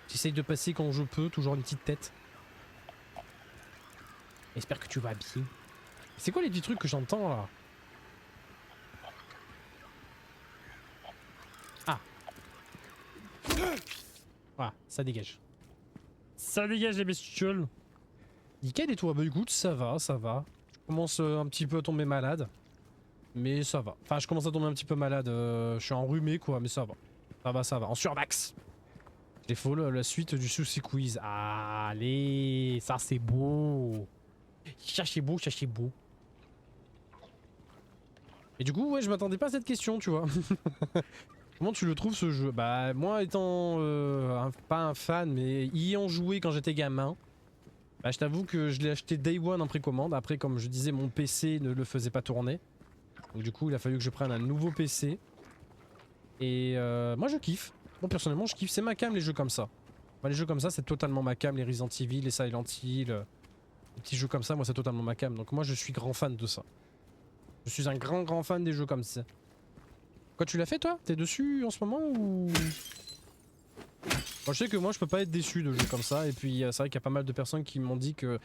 J'essaye de passer quand je peux, toujours une petite tête. J'espère que tu vas bien. C'est quoi les petits trucs que j'entends là? Ah. Voilà, ça dégage. Ça dégage les bestioles. Nickel et toi? Bah écoute, ça va, ça va. Je commence un petit peu à tomber malade. Mais ça va. Enfin, je commence à tomber un petit peu malade. Je suis enrhumé quoi, mais ça va. Ça va, ça va. En surmax. Il faut la suite du souci quiz. Allez, ça c'est beau. Ça c'est beau, ça c'est beau. Et du coup, ouais, je m'attendais pas à cette question, tu vois. Comment tu le trouves ce jeu? Bah, moi étant pas un fan, mais y ayant joué quand j'étais gamin, bah, je t'avoue que je l'ai acheté Day One en précommande. Après, comme je disais, mon PC ne le faisait pas tourner. Donc du coup, il a fallu que je prenne un nouveau PC. Et moi, je kiffe. Moi, personnellement, je kiffe. C'est ma cam, les jeux comme ça. Bah, les jeux comme ça, c'est totalement ma cam. Les Resident Evil, les Silent Hill, les petits jeux comme ça, moi, c'est totalement ma cam. Donc moi, je suis grand fan de ça. Je suis un grand fan des jeux comme ça. Quoi, tu l'as fait, toi? T'es dessus en ce moment ou... Bon, je sais que moi, je peux pas être déçu de jeux comme ça. Et puis, c'est vrai qu'il y a pas mal de personnes qui m'ont dit que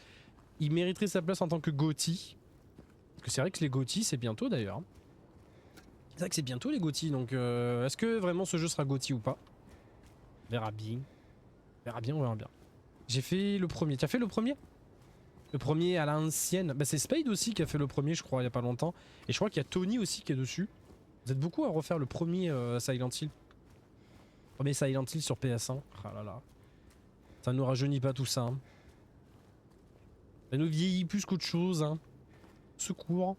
il mériterait sa place en tant que GOTY. Parce que c'est vrai que les GOTY, c'est bientôt d'ailleurs. C'est vrai que c'est bientôt les GOTY, donc est-ce que vraiment ce jeu sera GOTY ou pas? On verra bien. On verra bien, on verra bien. J'ai fait le premier. Tu as fait le premier? Le premier à l'ancienne. Bah c'est Spade aussi qui a fait le premier, je crois, il y a pas longtemps. Et je crois qu'il y a Tony aussi qui est dessus. Vous êtes beaucoup à refaire le premier Silent Hill. Premier Silent Hill sur PS1. Ah là là. Ça nous rajeunit pas tout ça. Hein. Ça nous vieillit plus qu'autre chose. Hein. Secours.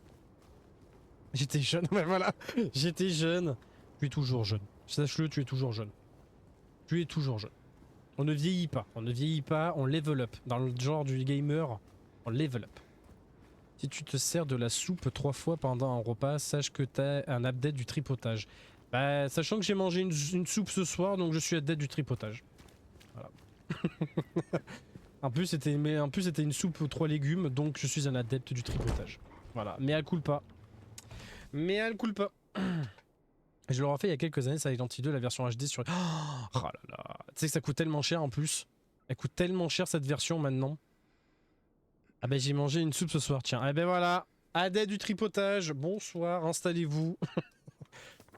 J'étais jeune, ouais voilà. J'étais jeune. Tu es toujours jeune. Sache-le, tu es toujours jeune. Tu es toujours jeune. On ne vieillit pas. On ne vieillit pas, on level up. Dans le genre du gamer, on level up. Si tu te sers de la soupe 3 fois pendant un repas, sache que t'as un update du tripotage. Bah, sachant que j'ai mangé une soupe ce soir, donc je suis update du tripotage. Voilà. En plus, c'était une soupe aux 3 légumes, donc je suis un adepte du tripotage. Voilà, mais elle coule pas. Mais elle coule pas. Je l'aurais fait il y a quelques années, Silent Hill 2, la version HD sur... Oh là là. Tu sais que ça coûte tellement cher en plus. Elle coûte tellement cher cette version maintenant. Ah ben j'ai mangé une soupe ce soir, tiens. Ah ben voilà. Adepte du tripotage. Bonsoir, installez-vous.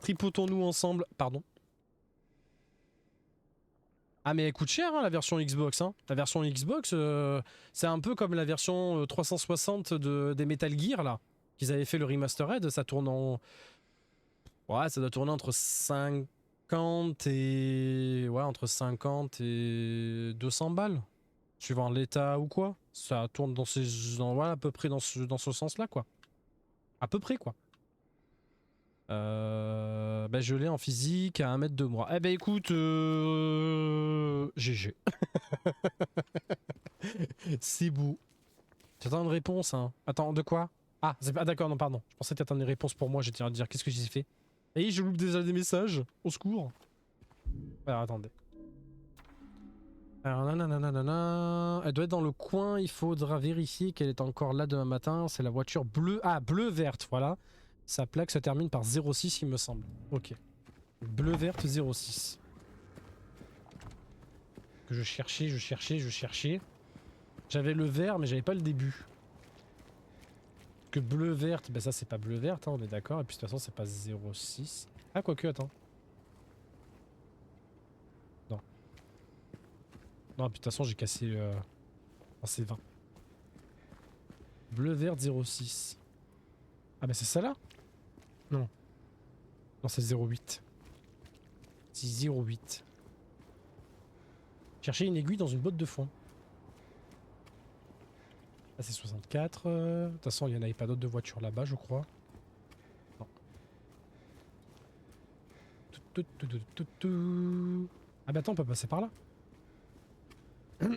Tripotons-nous ensemble. Pardon. Ah mais elle coûte cher hein, la version Xbox. Hein. La version Xbox, c'est un peu comme la version 360 des Metal Gear là. Qu'ils avaient fait le remastered, ça tourne en... Ouais, ça doit tourner entre 50 et... Ouais, entre 50 et 200 balles. Suivant l'état ou quoi. Ça tourne dans ces... ouais, à peu près dans ce sens-là, quoi. À peu près, quoi. Bah, je l'ai en physique à 1 mètre de moi. Eh ben écoute... GG. C'est beau. J'attends une réponse, hein. Attends, de quoi? Ah, d'accord, non, pardon. Je pensais que t'attendais une réponse pour moi, j'étais en train de dire qu'est-ce que j'ai fait. Et je loupe déjà des messages. Au secours. Alors, attendez. Alors, nanana. Elle doit être dans le coin, il faudra vérifier qu'elle est encore là demain matin. C'est la voiture bleue. Ah, bleu-verte, voilà. Sa plaque se termine par 06, il me semble. Ok. Bleu-verte 06. Que je cherchais. J'avais le vert, mais j'avais pas le début. Que bleu-verte, ben ça c'est pas bleu-verte, hein, on est d'accord. Et puis de toute façon, c'est pas 06. Ah, quoique, attends. Non. Non, puis de toute façon, j'ai cassé. Oh, c'est 20. Bleu-verte 06. Ah, ben c'est ça là? Non. Non, c'est 08. C'est 08. Chercher une aiguille dans une botte de foin. Là c'est 64. De toute façon, il n'y en avait pas d'autres de voitures là-bas, je crois. Non. Ah bah attends, on peut passer par là. Ça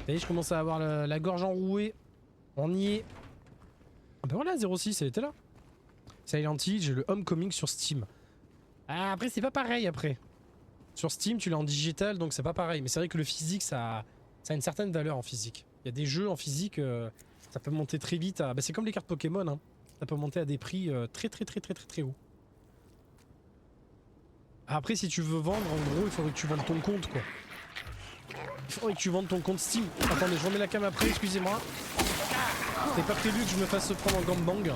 y est, je commence à avoir la gorge enrouée. On y est. Ah bah voilà, 06, elle était là. Silent Hill, j'ai le Homecoming sur Steam. Ah, après, c'est pas pareil après. Sur Steam, tu l'as en digital, donc c'est pas pareil. Mais c'est vrai que le physique, ça a une certaine valeur en physique. Il y a des jeux en physique, ça peut monter très vite à... Bah, c'est comme les cartes Pokémon, hein. Ça peut monter à des prix très haut. Après, si tu veux vendre, en gros, il faudrait que tu vendes ton compte, quoi. Il faudrait que tu vendes ton compte Steam. Attendez, je remets la cam après, excusez-moi. T'es pas prévu que je me fasse prendre en gangbang.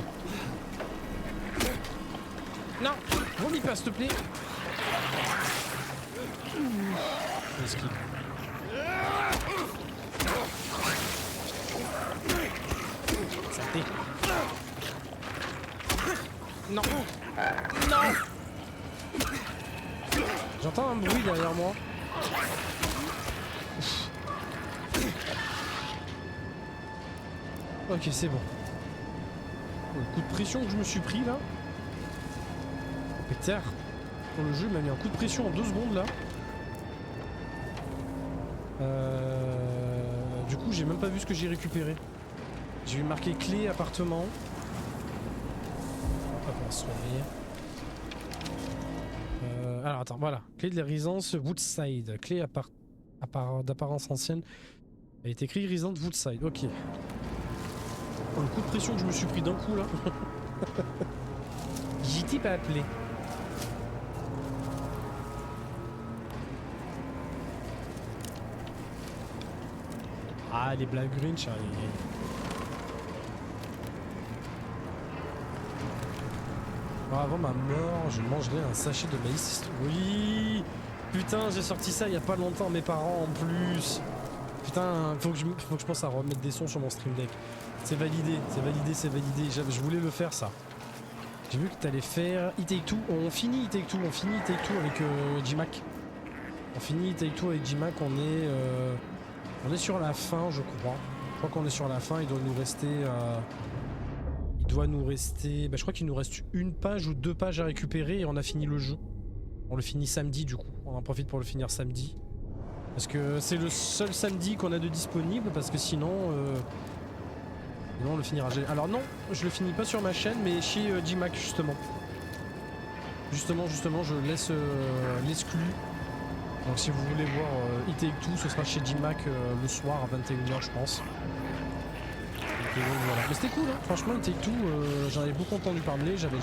Non, vomis pas, s'il te plaît. Esquive. Saleté. Non. Non. J'entends un bruit derrière moi. Ok, c'est bon. Le coup de pression que je me suis pris là. Pétard. Pour le jeu, il m'a mis un coup de pression en 2 secondes là. Du coup, j'ai même pas vu ce que j'ai récupéré. J'ai vu marqué clé appartement. Hop, on va se revenir. Alors attends, voilà. Clé de la résidence Woodside. Clé d'apparence ancienne. Elle est écrit résidence Woodside. Ok. Oh, le coup de pression que je me suis pris d'un coup là. J'étais pas appelé. Ah, les Black Grinch, aïe, aïe, aïe. Avant ma mort, je mangerai un sachet de maïs. Oui. Putain, j'ai sorti ça il y a pas longtemps, mes parents en plus. Putain, faut que je pense à remettre des sons sur mon stream deck. C'est validé, c'est validé, c'est validé. Je voulais le faire ça. J'ai vu que t'allais faire It Take Two. On finit It Take Two, on finit It Take Two avec J-Mac. On finit It Take Two avec J-Mac, on est sur la fin, je crois. Je crois qu'on est sur la fin, il doit nous rester... bah, je crois qu'il nous reste une page ou 2 pages à récupérer et on a fini le jeu. On le finit samedi du coup, on en profite pour le finir samedi. Parce que c'est le seul samedi qu'on a de disponible, parce que sinon on le finira. Alors non, je le finis pas sur ma chaîne, mais chez J-Mac justement. Justement, je laisse l'exclu. Donc si vous voulez voir It Take Two, ce sera chez J-Mac le soir à 21h je pense. Donc, voilà. Mais c'était cool, hein. Franchement It Take Two, j'en avais beaucoup entendu parler, je l'avais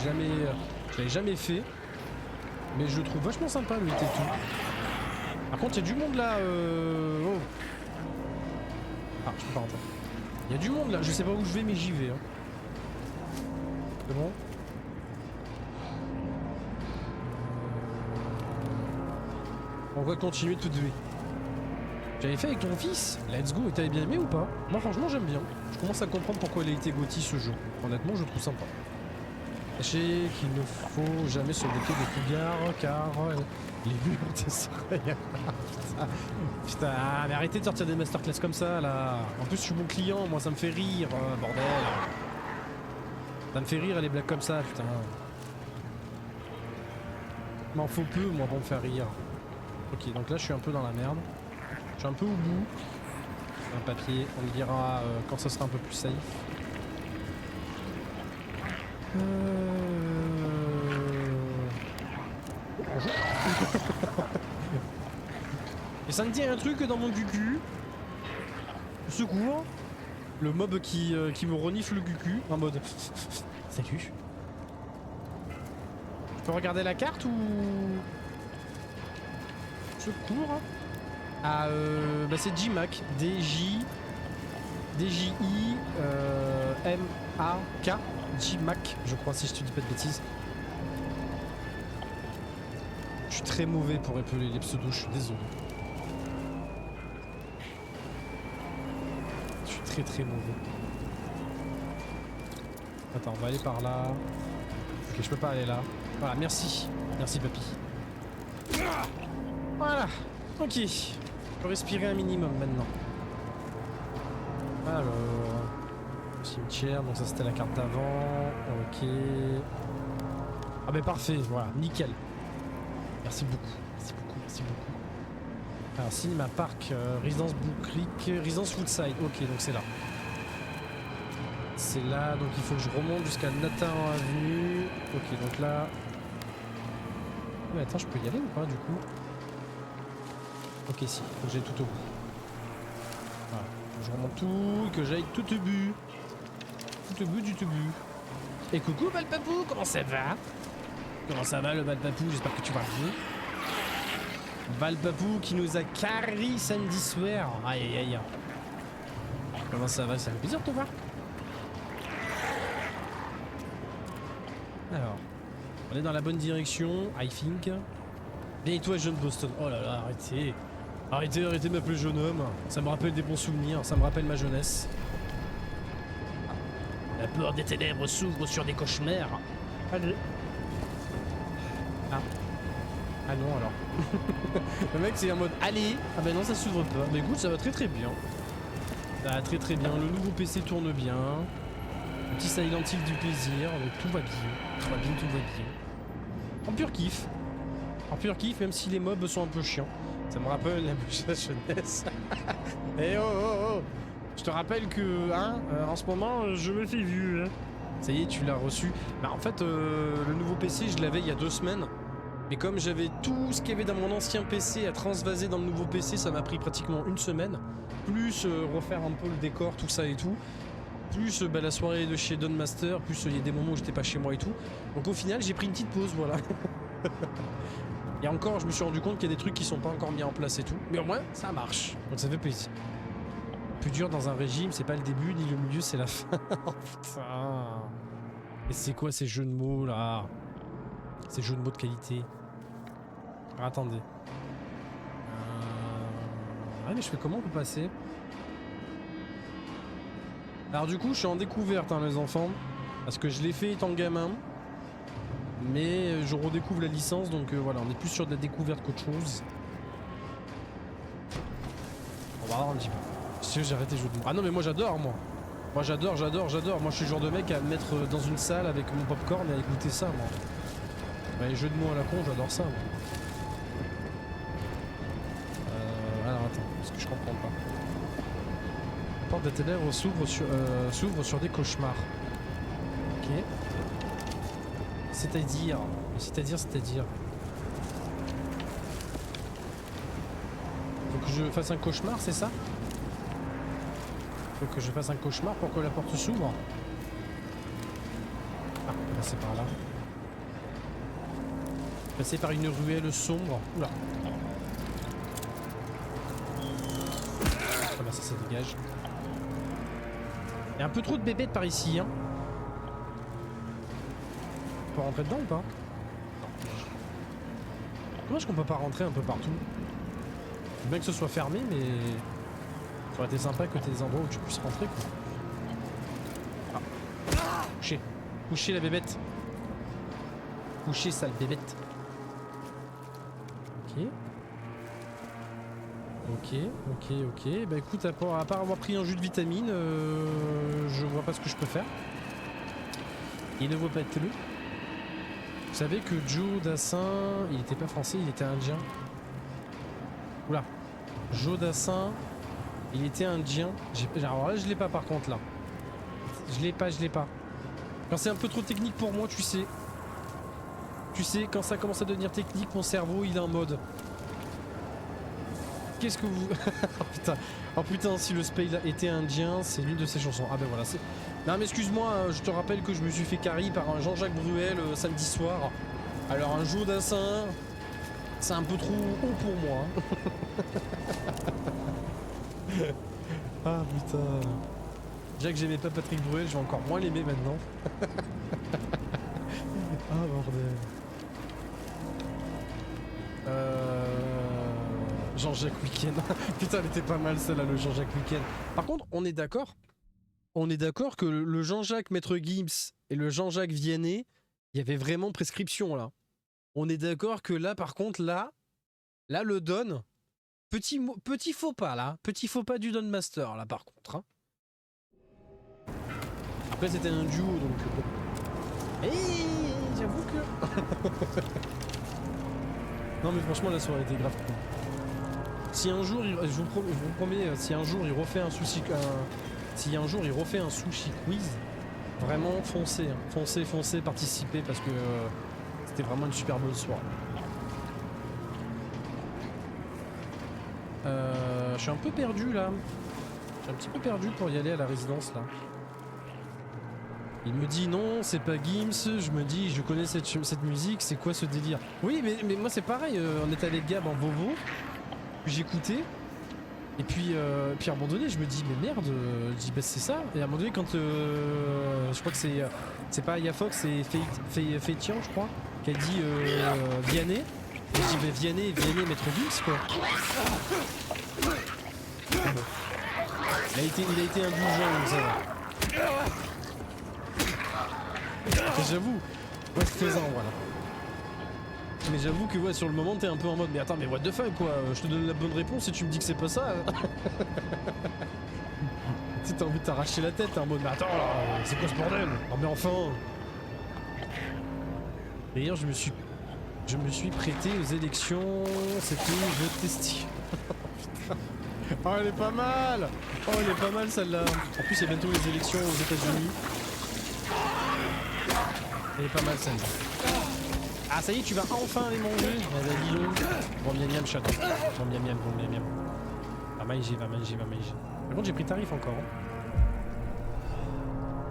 jamais fait. Mais je le trouve vachement sympa le It Take Two. Par contre il y a du monde là. Oh. Ah, je peux pas rentrer. Il y a du monde là, je sais pas où je vais mais j'y vais. Hein. C'est bon. On va continuer tout de suite. J'avais fait avec ton fils, let's go, et t'avais bien aimé ou pas? Moi franchement j'aime bien. Je commence à comprendre pourquoi il a été GOTY ce jeu. Honnêtement je le trouve sympa. Sachez qu'il ne faut jamais se moquer des cougards car les murs te Putain, mais arrêtez de sortir des masterclass comme ça là. En plus je suis mon client, moi ça me fait rire, bordel. Ça me fait rire les blagues comme ça, putain. M'en faut peu moi pour me faire rire. Ok, donc là je suis un peu dans la merde. Je suis un peu au bout. Un papier, on me dira quand ça sera un peu plus safe. Bonjour. Et ça me dit un truc dans mon cucu. Secours. Le mob qui me renifle le cucu en mode salut. Je peux regarder la carte ou... Secours. Ah bah c'est J-Mac. D-J-I M-A-K. J-Mac, je crois, si je te dis pas de bêtises. Je suis très mauvais pour épeler les pseudos, je suis désolé. Je suis très mauvais. Attends, on va aller par là. Ok, je peux pas aller là. Voilà, merci. Merci, papy. Voilà. Ok. Je peux respirer un minimum maintenant. Alors... Cimetière, donc ça c'était la carte d'avant. Ok. Ah bah parfait, voilà, nickel. Merci beaucoup, merci beaucoup, merci beaucoup. Alors, Cinema Park, résidence Blue Creek, résidence Woodside. Ok, donc c'est là. C'est là, donc il faut que je remonte jusqu'à Nathan Avenue. Ok, donc là... Mais attends, je peux y aller ou pas du coup? Ok, si, faut que j'aille tout au bout. Voilà, je remonte tout, que j'aille tout au bout. Tout au bout du tout bout. Et coucou Valpapou, comment ça va? Comment ça va le Valpapou? J'espère que tu vas bien. Valpapou qui nous a carry samedi soir. Aïe aïe aïe. Comment ça va? Ça fait plaisir de te voir. Alors, on est dans la bonne direction, I think. Bien et toi jeune Boston? Oh là là, arrêtez. Arrêtez, arrêtez de m'appeler jeune homme. Ça me rappelle des bons souvenirs, ça me rappelle ma jeunesse. La peur des ténèbres s'ouvre sur des cauchemars. Allez. Ah. Ah non alors. Le mec c'est en mode allez. Ah ben non ça s'ouvre pas. Mais écoute ça va très très bien. Ça va très très bien. Le nouveau PC tourne bien. Un petit Silent Hill du plaisir. Donc tout va bien. Tout va bien, tout va bien. En pur kiff. En pur kiff même si les mobs sont un peu chiants. Ça me rappelle la jeunesse. Eh oh oh oh. Je te rappelle que hein, en ce moment je me fais vieux. Hein. Ça y est tu l'as reçu. Bah en fait le nouveau PC je l'avais il y a 2 semaines. Mais comme j'avais tout ce qu'il y avait dans mon ancien PC à transvaser dans le nouveau PC, ça m'a pris pratiquement 1 semaine. Plus refaire un peu le décor, tout ça et tout. Plus bah, la soirée de chez Don Master, plus il y a des moments où j'étais pas chez moi et tout. Donc au final j'ai pris une petite pause, voilà. Et encore je me suis rendu compte qu'il y a des trucs qui sont pas encore mis en place et tout. Mais au moins ça marche, donc ça fait plaisir. Le plus dur dans un régime, c'est pas le début ni le milieu, c'est la fin. Oh putain. Et c'est quoi ces jeux de mots là? Ces jeux de mots de qualité. Alors, attendez. Ah mais je fais comment pour passer? Alors du coup je suis en découverte hein, les enfants. Parce que je l'ai fait étant gamin. Mais je redécouvre la licence donc voilà on est plus sur de la découverte qu'autre chose. On va voir un petit peu. Si j'ai arrêté de jouer de mots. Ah non mais moi j'adore moi. Moi j'adore. Moi je suis le genre de mec à me mettre dans une salle avec mon popcorn et à écouter ça moi. Bah, les jeux de mots à la con j'adore ça moi. Alors attends, parce que je comprends pas. La porte des ténèbres s'ouvre sur des cauchemars. Ok. C'est-à-dire. Faut que je fasse un cauchemar, c'est ça? Faut que je fasse un cauchemar pour que la porte s'ouvre. Ah, on va passer par là. Passer par une ruelle sombre. Oula. Ah bah ça dégage. Il y a un peu trop de bébêtes par ici, hein. On peut rentrer dedans ou pas? Dommage qu'on peut pas rentrer un peu partout. Faut bien que ce soit fermé, mais ça aurait été sympa que tu aies des endroits où tu puisses rentrer quoi. Ah. Coucher. Coucher la bébête. Coucher sale bébête. Ok. Bah écoute, à part avoir pris un jus de vitamine, je vois pas ce que je peux faire. Il ne vaut pas être lu. Vous savez que Joe Dassin, il était pas français, il était indien. Oula. Joe Dassin, il était indien. Alors là, je l'ai pas par contre là. Je l'ai pas. Quand c'est un peu trop technique pour moi, tu sais. Tu sais, quand ça commence à devenir technique, mon cerveau, il est en mode... Qu'est-ce que vous... oh putain, si le Spade était indien, c'est l'une de ses chansons. Ah ben voilà, c'est... Non mais excuse-moi, je te rappelle que je me suis fait carry par un Jean-Jacques Bruel samedi soir. Alors un Joe Dassin, c'est un peu trop haut pour moi. Hein. Ah putain. Déjà que j'aimais pas Patrick Bruel, je vais encore moins l'aimer maintenant. Ah bordel. Jean-Jacques Weekend. Putain, elle était pas mal celle-là, le Jean-Jacques Weekend. Par contre, on est d'accord que le Jean-Jacques Maître Gims et le Jean-Jacques Vianney, il y avait vraiment prescription là. On est d'accord que là, par contre, là le Don, petit faux pas là, petit faux pas du Don Master là par contre. Hein. Après c'était un duo donc bon. Et j'avoue que... Non mais franchement la soirée était grave cool. Si un jour, je vous promets, si un jour il refait un sushi, si un jour il refait un sushi quiz, vraiment foncez, hein. Foncez, participez parce que c'était vraiment une super bonne soirée. Je suis un peu perdu là. Je suis un petit peu perdu pour y aller à la résidence là. Il me dit non, c'est pas Gims. Je me dis, je connais cette musique, c'est quoi ce délire? Oui, mais moi c'est pareil. On est allé de Gab en Vovo. J'écoutais. Et puis à un moment donné, je me dis, mais merde. Je dis, bah c'est ça. Et à un moment donné, quand je crois que c'est pas Yafox, c'est Fétian, je crois, qui a dit Vianney. Et je dis, bah Vianney, maître Gims quoi. Il a été indulgent, donc ça va. J'avoue, ouais, c'est faisant, voilà. Mais j'avoue que ouais, sur le moment, t'es un peu en mode, mais attends, mais what the fuck quoi, je te donne la bonne réponse et tu me dis que c'est pas ça. Tu sais, t'as envie de t'arracher la tête, t'es en mode, mais attends, c'est quoi ce bordel? Non mais enfin. D'ailleurs, je me suis prêté aux élections, c'était vote testi. Oh, elle est pas mal! Oh, elle est pas mal celle-là! En plus, il y a bientôt les élections aux États-Unis. Elle est pas mal celle-là. Ah, ça y est, tu vas enfin aller manger! Ah, bah, dis donc. Bon, miam miam, chaton. Bon, miam miam, bon, miam miam. Va manger. Par contre, j'ai pris tarif encore. Hein.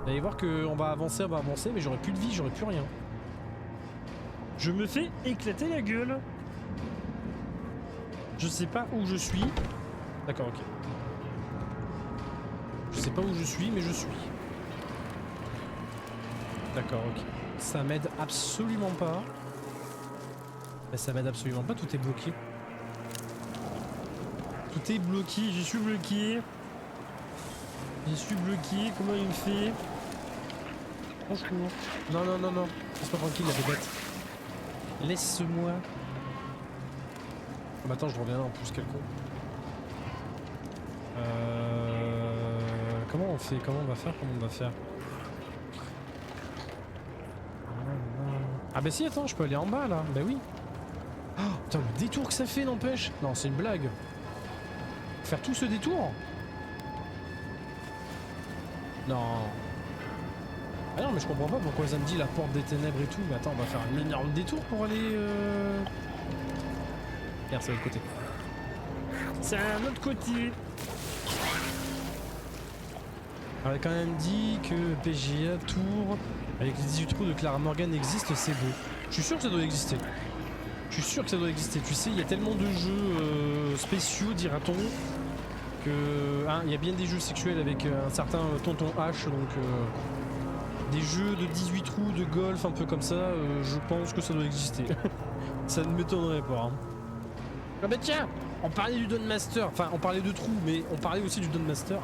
Vous allez voir qu'on va avancer, mais j'aurai plus de vie, j'aurai plus rien. Je me fais éclater la gueule! Je sais pas où je suis. D'accord, ok. Je sais pas où je suis, mais je suis. D'accord, ok. Ça m'aide absolument pas. Ça m'aide absolument pas, tout est bloqué. Tout est bloqué, j'y suis bloqué. Comment il me fait? Franchement. Non. Laisse-moi tranquille, la bébête. Laisse-moi. Oh, bah attends, je reviens là en plus, quel con. Comment on fait? Comment on va faire? Ah bah si, attends, je peux aller en bas là. Bah oui. Oh, putain, le détour que ça fait, n'empêche. Non, c'est une blague. Faire tout ce détour? Non. Ah non, mais je comprends pas pourquoi ça me dit la porte des ténèbres et tout. Mais attends, on va faire un énorme détour pour aller... Regarde, c'est de l'autre côté. C'est un autre côté. On avait quand même dit que PGA Tour avec les 18 trous de Clara Morgan existe, c'est beau. Je suis sûr que ça doit exister. Tu sais, il y a tellement de jeux spéciaux, dira-t-on, que il y a bien des jeux sexuels avec un certain tonton H, donc des jeux de 18 trous de golf un peu comme ça, je pense que ça doit exister. Ça ne m'étonnerait pas. Hein. Ah bah tiens, on parlait du Don Master, enfin on parlait de trous, mais on parlait aussi du Don Master.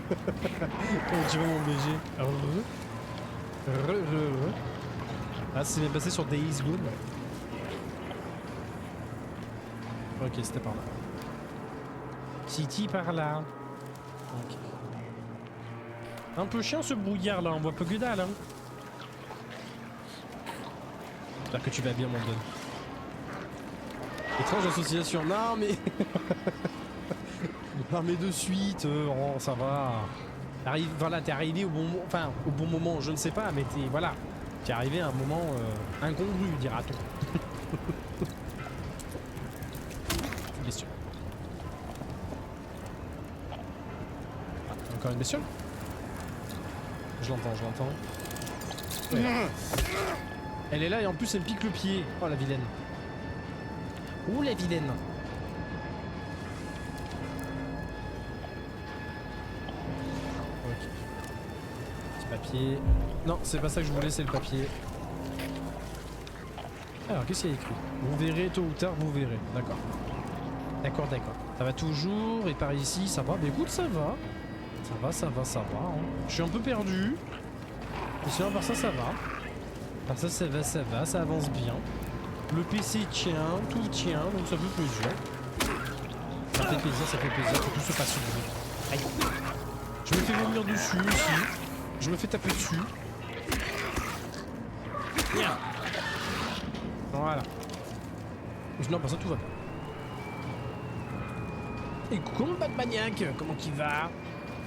Comment tu vas mon BG? Ah, c'est bien passé sur Days Gone. Ok, c'était par là. City par là. Ok. Un peu chiant ce brouillard là, on voit peu que dalle. Hein. J'espère que tu vas bien, mon Don. Étrange association. Non mais... non mais de suite, oh, ça va. Voilà, t'es arrivé au bon moment, enfin au bon moment, je ne sais pas, mais t'es arrivé à un moment incongru, dira-t-on. Bestiole. Encore une bestiole? Je l'entends. Ouais. Elle est là et en plus elle me pique le pied. Oh la vilaine. Ouh la vilaine. Ok. Petit papier. Non, c'est pas ça que je voulais, c'est le papier. Alors, qu'est-ce qu'il y a écrit? Vous verrez, tôt ou tard, vous verrez. D'accord. D'accord. Ça va toujours, et par ici, ça va. Mais écoute, ça va. Ça va. Hein. Je suis un peu perdu. Mais sinon, par ça, ça va. Par ça, ça va, ça avance bien. Le PC tient, tout tient, donc ça fait plaisir. Ça fait plaisir, que tout se passe bien. Aïe. Je me fais vomir dessus aussi. Je me fais taper dessus. Bien. Voilà. Non, pas ça, tout va bien. Et coucou le Batmaniac, comment il va?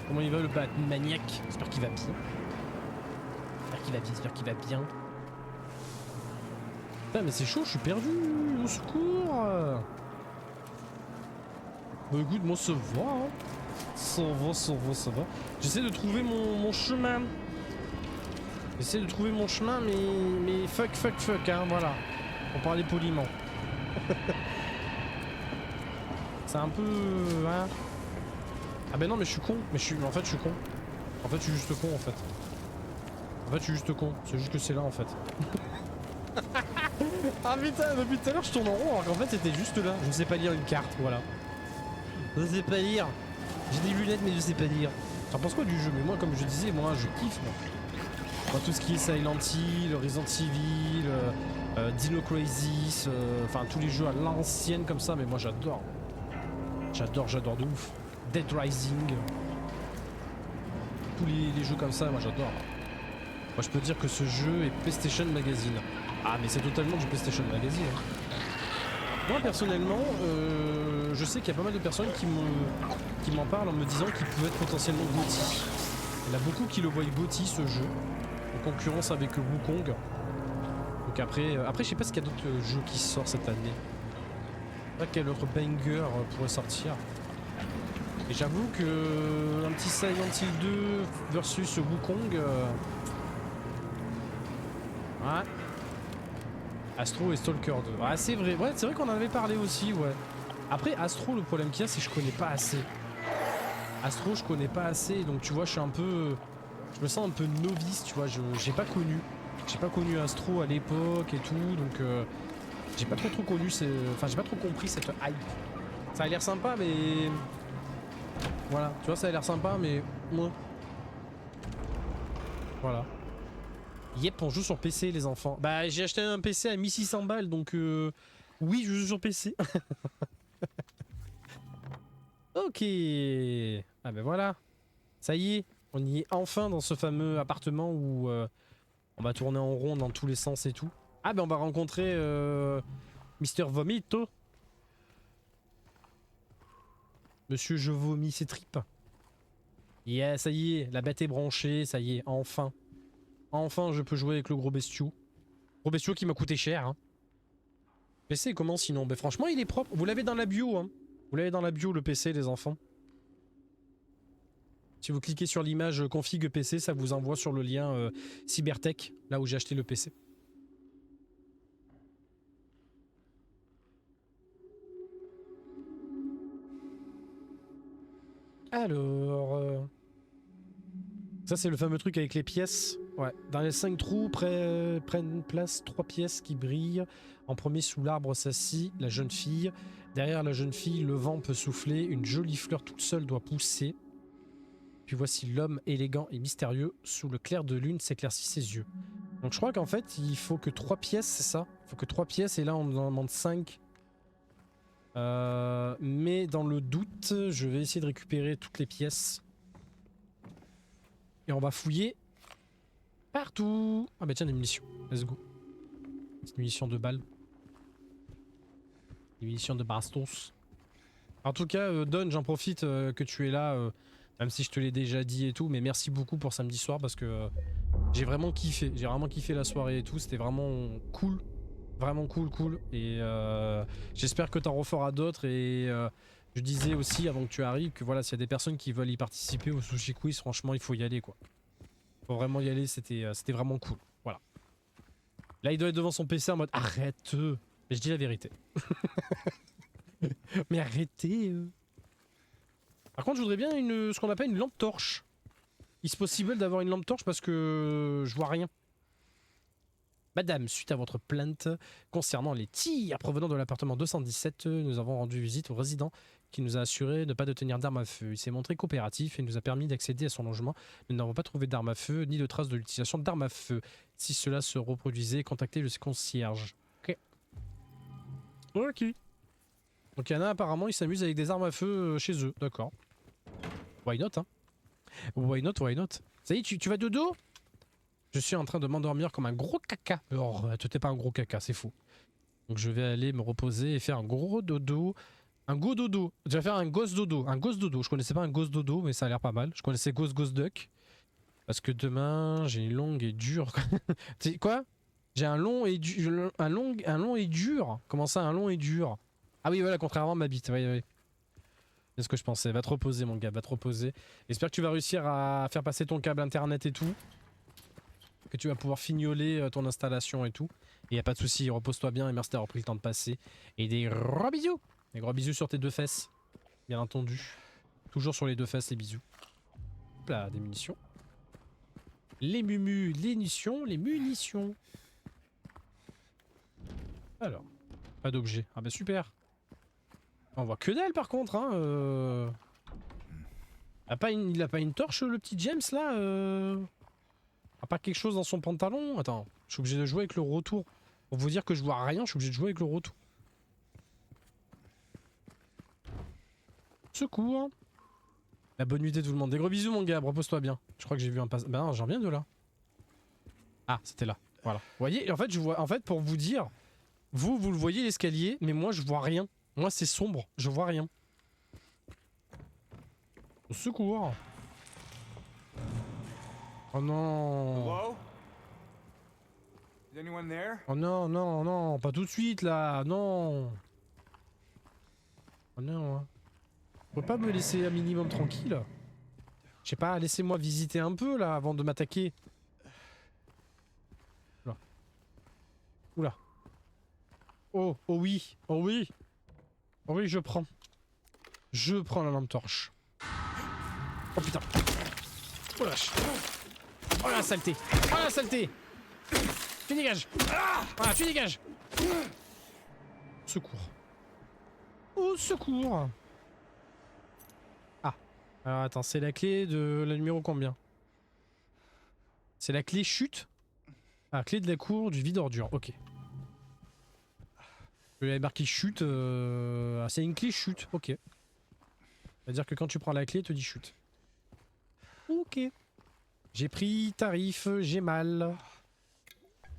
Comment il va le Batmaniac? J'espère qu'il va bien. J'espère qu'il va bien, j'espère qu'il va bien. Putain mais c'est chaud, je suis perdu, au secours. Bah écoute, moi ça va, hein. Ça va, ça va, ça va. J'essaie de trouver mon chemin. J'essaie de trouver mon chemin, mais fuck, hein, voilà. Pour parler poliment. C'est un peu... Hein. Ah ben non mais je suis con, en fait je suis con. En fait je suis juste con en fait. En fait je suis juste con, c'est juste que c'est là en fait. Ah putain, depuis tout à l'heure je tourne en rond alors qu'en fait c'était juste là. Je ne sais pas lire une carte, voilà. Je ne sais pas lire. J'ai des lunettes mais je sais pas lire. T'en penses quoi du jeu? Mais moi comme je disais, moi je kiffe moi. Moi, tout ce qui est Silent Hill, Resident Evil, Dino Crisis, enfin tous les jeux à l'ancienne comme ça, mais moi j'adore. J'adore de ouf. Dead Rising. Tous les jeux comme ça, moi j'adore. Moi je peux dire que ce jeu est PlayStation Magazine. Ah mais c'est totalement du PlayStation Magazine. Hein. Moi personnellement, je sais qu'il y a pas mal de personnes qui m'en parlent en me disant qu'il pouvait être potentiellement GOTY. Il y en a beaucoup qui le voient GOTY ce jeu, en concurrence avec Wukong. Donc après je sais pas s'il y a d'autres jeux qui sortent cette année. Je sais pas quel autre banger pourrait sortir. Et j'avoue que un petit Silent Hill 2 versus Wukong. Ouais. Astro et Stalker 2. Ah c'est vrai, ouais, c'est vrai qu'on en avait parlé aussi, ouais. Après Astro, le problème qu'il y a, c'est que je connais pas assez. Astro, je connais pas assez, donc tu vois, je suis un peu... Je me sens un peu novice, tu vois, j'ai pas connu. J'ai pas connu Astro à l'époque et tout, donc... j'ai pas trop connu, enfin j'ai pas trop compris cette hype. Ça a l'air sympa, mais... Voilà, tu vois, ça a l'air sympa, mais... Ouais. Voilà. Yep, on joue sur PC les enfants. Bah j'ai acheté un PC à 1600 balles donc oui je joue sur PC. Ok. Ah ben voilà. Ça y est, on y est enfin dans ce fameux appartement où on va tourner en rond dans tous les sens et tout. Ah ben on va rencontrer Mister Vomito. Monsieur je vomis ses tripes. Yeah, ça y est, la bête est branchée, ça y est, enfin. Enfin, je peux jouer avec le gros bestiau. Gros bestiau qui m'a coûté cher. Hein. PC, comment sinon? Ben franchement, il est propre. Vous l'avez dans la bio. Hein. Vous l'avez dans la bio, le PC, les enfants. Si vous cliquez sur l'image config PC, ça vous envoie sur le lien Cybertech, là où j'ai acheté le PC. Alors... Ça, c'est le fameux truc avec les pièces. Ouais, dans les 5 trous prennent place 3 pièces qui brillent. En premier, sous l'arbre s'assit la jeune fille. Derrière la jeune fille, le vent peut souffler. Une jolie fleur toute seule doit pousser. Puis voici l'homme élégant et mystérieux. Sous le clair de lune s'éclaircit ses yeux. Donc je crois qu'en fait, il faut que 3 pièces, c'est ça? Il faut que 3 pièces et là, on en demande 5. Mais dans le doute, je vais essayer de récupérer toutes les pièces. Et on va fouiller partout. Ah bah tiens, des munitions. Let's go. Des munitions de balles. Des munitions de bastos. En tout cas, Don, j'en profite que tu es là. Même si je te l'ai déjà dit et tout. Mais merci beaucoup pour samedi soir parce que j'ai vraiment kiffé. J'ai vraiment kiffé la soirée et tout. C'était vraiment cool. Vraiment cool. Et j'espère que t'en referas d'autres. Et je disais aussi avant que tu arrives que voilà, s'il y a des personnes qui veulent y participer au Sushi Quiz, franchement, il faut y aller quoi. Faut vraiment y aller, c'était vraiment cool. Voilà. Là, il doit être devant son PC en mode arrête. Mais je dis la vérité. Mais arrêtez. Par contre, je voudrais bien ce qu'on appelle une lampe torche. Est-ce possible d'avoir une lampe torche parce que je vois rien. Madame, suite à votre plainte concernant les tirs provenant de l'appartement 217, nous avons rendu visite au résident qui nous a assuré de ne pas détenir d'armes à feu. Il s'est montré coopératif et nous a permis d'accéder à son logement. Nous n'avons pas trouvé d'armes à feu ni de traces de l'utilisation d'armes à feu. Si cela se reproduisait, contactez le concierge. Ok. Donc il y en a apparemment, ils s'amusent avec des armes à feu chez eux. D'accord. Why not, hein? Why not? Ça y est, tu vas dodo? Je suis en train de m'endormir comme un gros caca. Oh, t'es pas un gros caca, c'est fou. Donc je vais aller me reposer et faire un gros dodo. Un go dodo. Je vais faire un ghost dodo. Un ghost dodo. Je connaissais pas un ghost dodo, mais ça a l'air pas mal. Je connaissais ghost duck. Parce que demain, j'ai une longue et dure. Quoi? J'ai un long et dur. Un long et dur. Comment ça, un long et dur? Ah oui, voilà, contrairement à ma bite. Oui, oui. C'est ce que je pensais. Va te reposer, mon gars. Va te reposer. J'espère que tu vas réussir à faire passer ton câble internet et tout. Que tu vas pouvoir fignoler ton installation et tout. Et y a pas de souci. Repose-toi bien et merci d'avoir pris le temps de passer. Et des gros bisous. Des gros bisous sur tes deux fesses. Bien entendu. Toujours sur les deux fesses, les bisous. Hop là, des munitions. Les mumus, les munitions, les munitions. Alors, pas d'objet. Ah bah super. On voit que dalle par contre, hein. Il a pas une torche le petit James là A pas quelque chose dans son pantalon? Attends, je suis obligé de jouer avec le retour. Pour vous dire que je vois rien, je suis obligé de jouer avec le retour. Secours. La bonne nuit de tout le monde. Des gros bisous mon gars, repose-toi bien. Je crois que j'ai vu un passe. Bah non, j'en viens de là. Ah, c'était là. Voilà. Vous voyez, en fait, je vois. En fait, pour vous dire, vous le voyez l'escalier, mais moi je vois rien. Moi c'est sombre, je vois rien. Au secours. Oh non. Hello? Is anyone there? Oh non, non, non, pas tout de suite là, non. Oh non. Hein. Vous pouvez pas me laisser un minimum tranquille? Je sais pas, laissez-moi visiter un peu là avant de m'attaquer. Oula. Oula. Oh, oh oui, oh oui. Oh oui, je prends. Je prends la lampe torche. Oh putain. Oh la vache. Oh la saleté. Oh la saleté. Tu dégages. Voilà, tu dégages. Secours. Au secours. Ah. Alors attends, c'est la clé de la numéro combien? C'est la clé chute? Ah, clé de la cour du vide ordure. Ok. Il y avait marqué chute. Ah, c'est une clé chute. Ok. C'est-à-dire que quand tu prends la clé, il te dit chute. Ok. J'ai pris tarif, j'ai mal.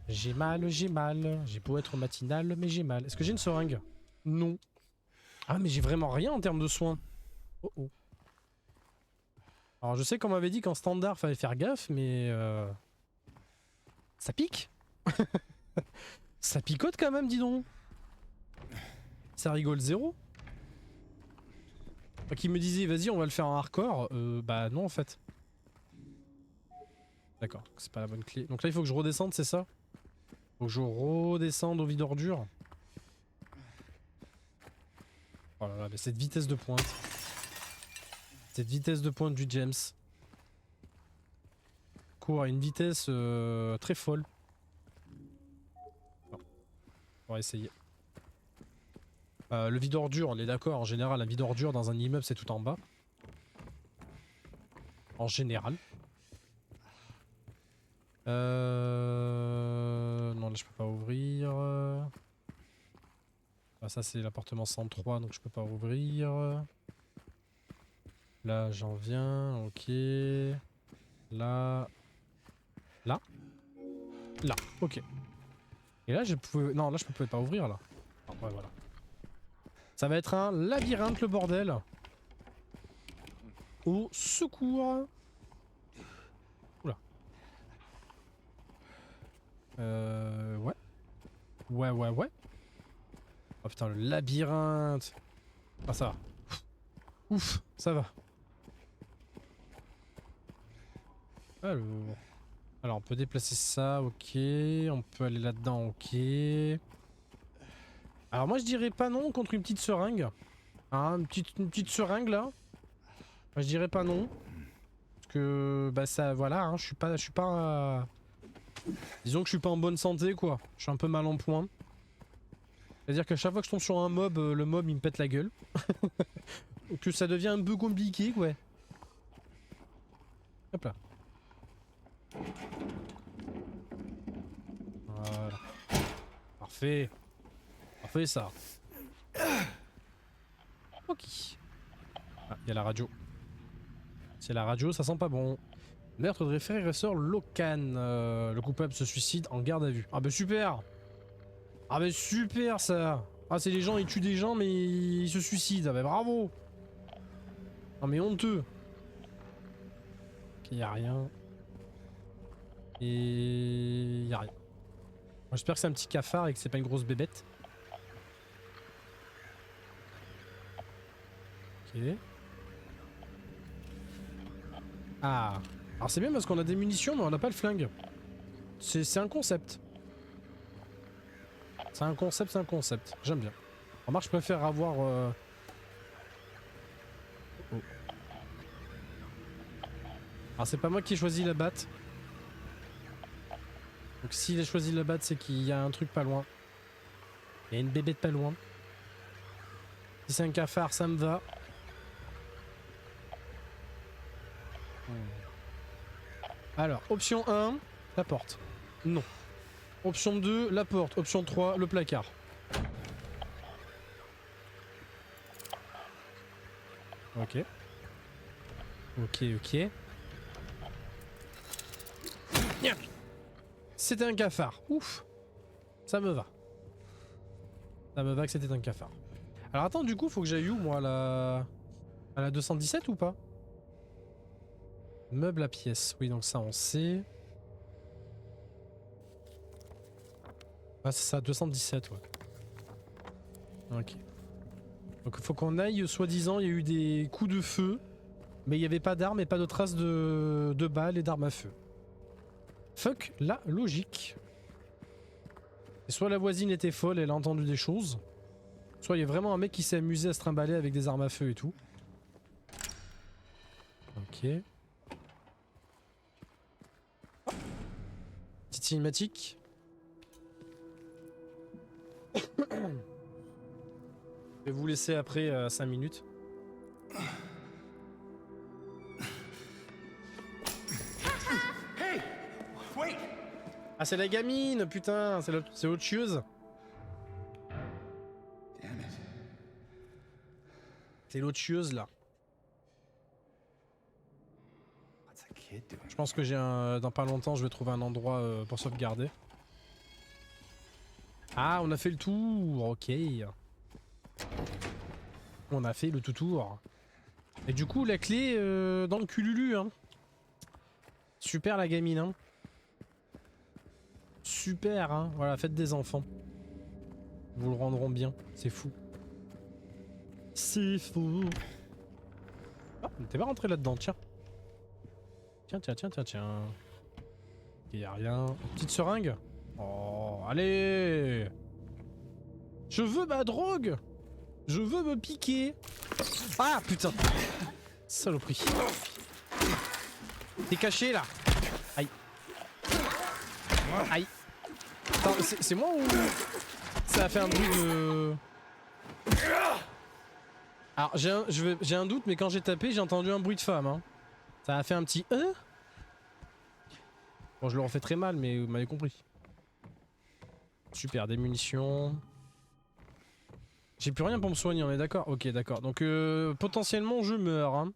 J'ai mal, j'ai mal. J'ai beau être matinal, mais j'ai mal. Est-ce que j'ai une seringue? Non. Ah, mais j'ai vraiment rien en termes de soins. Oh oh. Alors je sais qu'on m'avait dit qu'en standard, fallait faire gaffe, mais... Ça pique. Ça picote quand même, dis donc. Ça rigole zéro. Qui me disait, vas-y, on va le faire en hardcore. Bah non, en fait. D'accord, c'est pas la bonne clé. Donc là, il faut que je redescende, c'est ça? Faut que je redescende au vide ordure. Oh là là, mais cette vitesse de pointe. Cette vitesse de pointe du James. Court à une vitesse très folle. Bon. On va essayer. Le vide ordure, on est d'accord, en général, un vide ordure dans un immeuble, c'est tout en bas. En général. Non, là je peux pas ouvrir. Ah, ça c'est l'appartement 103, donc je peux pas ouvrir. Là j'en viens, ok. Là. Là. Là, ok. Et là je pouvais... Non, là je pouvais pas ouvrir là. Ah, ouais, voilà. Ça va être un labyrinthe le bordel. Au secours. Oula. Ouais. Ouais. Oh putain, le labyrinthe. Ah ça va. Ouf, ça va. Alors on peut déplacer ça, ok. On peut aller là-dedans, ok. Alors moi je dirais pas non contre une petite seringue. Hein, une petite seringue là. Moi je dirais pas non. Parce que bah ça voilà, hein, je suis pas disons que je suis pas en bonne santé quoi. Je suis un peu mal en point. C'est-à-dire qu'à chaque fois que je tombe sur un mob, le mob il me pète la gueule. Que ça devient un peu compliqué quoi. Hop là. Voilà. Parfait. Parfait ça. Ok. Ah, il y a la radio. C'est la radio, ça sent pas bon. Meurtre de frère et sœur Locan. Le coupable se suicide en garde à vue. Ah bah super. Ah mais super ça. Ah c'est les gens, ils tuent des gens mais ils se suicident. Ah bah bravo. Non mais honteux. Ok, y'a rien. Et y'a rien. J'espère que c'est un petit cafard et que c'est pas une grosse bébête. Ok. Ah. Alors c'est bien parce qu'on a des munitions mais on n'a pas le flingue. C'est un concept. C'est un concept. J'aime bien. Remarque, je préfère avoir... Oh. Alors c'est pas moi qui ai choisi la batte. Donc s'il a choisi la batte, c'est qu'il y a un truc pas loin. Il y a une bébête pas loin. Si c'est un cafard, ça me va. Alors, option 1, la porte. Non. Option 2, la porte. Option 3, le placard. Ok. Ok. C'était un cafard. Ouf. Ça me va. Ça me va que c'était un cafard. Alors attends, du coup, faut que j'aille où, moi, à la 217 ou pas? Meuble à pièces. Oui, donc ça, on sait. Ah, c'est ça, 217, ouais. Ok. Donc il faut qu'on aille, soi-disant, il y a eu des coups de feu, mais il n'y avait pas d'armes et pas de traces de balles et d'armes à feu. Fuck la logique. Et soit la voisine était folle, elle a entendu des choses, soit il y a vraiment un mec qui s'est amusé à se trimballer avec des armes à feu et tout. Ok. Petite cinématique. Je vais vous laisser après 5 minutes. Hey! Wait! Ah c'est la gamine, putain, c'est l'autre chieuse. Damn it. C'est l'autre chieuse là. What's a kid doing? Je pense que dans pas longtemps je vais trouver un endroit pour sauvegarder. Ah on a fait le tour, ok. On a fait le tout tour. Et du coup la clé dans le cululu hein. Super la gamine hein. Super hein. Voilà, faites des enfants. Vous le rendront bien, c'est fou. C'est fou. Ah, t'es pas rentré là-dedans, tiens. Tiens. Il y a rien. Une petite seringue. Oh, allez. Je veux ma drogue. Je veux me piquer. Ah, putain. Saloperie. T'es caché, là. Aïe. Aïe. Attends, c'est moi ou... Ça a fait un bruit de... Alors, j'ai un doute, mais quand j'ai tapé, j'ai entendu un bruit de femme. Hein. Ça a fait un petit... Bon, je le refais très mal, mais vous m'avez compris. Super, des munitions. J'ai plus rien pour me soigner, on est d'accord? Ok, d'accord. Donc, potentiellement, je meurs. Hein.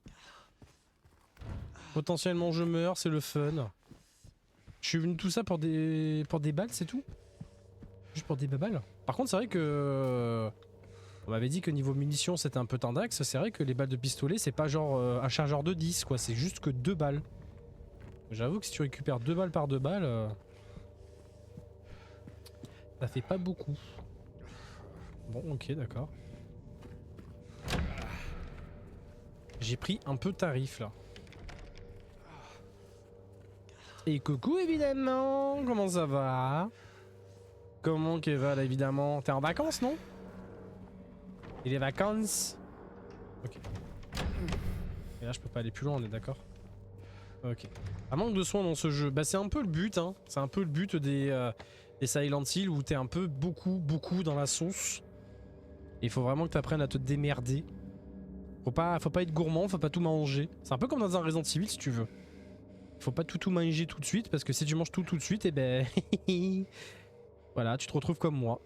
Potentiellement, je meurs, c'est le fun. Je suis venu tout ça pour des balles, c'est tout? Juste pour des balles? Par contre, c'est vrai que... On m'avait dit que niveau munitions, c'était un peu tendax. C'est vrai que les balles de pistolet, c'est pas genre un chargeur de 10, quoi. C'est juste que 2 balles. J'avoue que si tu récupères 2 balles par 2 balles... ça fait pas beaucoup. Bon, ok, d'accord. J'ai pris un peu tarif, là. Et coucou, évidemment. Comment ça va? Comment qu'elle va, là, évidemment? T'es en vacances, non? Et les vacances? Ok. Et là, je peux pas aller plus loin, on est d'accord? Ok. Un manque de soins dans ce jeu. Bah, c'est un peu le but, hein. C'est un peu le but des Silent Hill où t'es un peu beaucoup dans la sauce. Il faut vraiment que t'apprennes à te démerder. Faut pas être gourmand, faut pas tout manger. C'est un peu comme dans un Resident Evil, si tu veux. Faut pas tout manger tout de suite, parce que si tu manges tout de suite, et ben... voilà, tu te retrouves comme moi.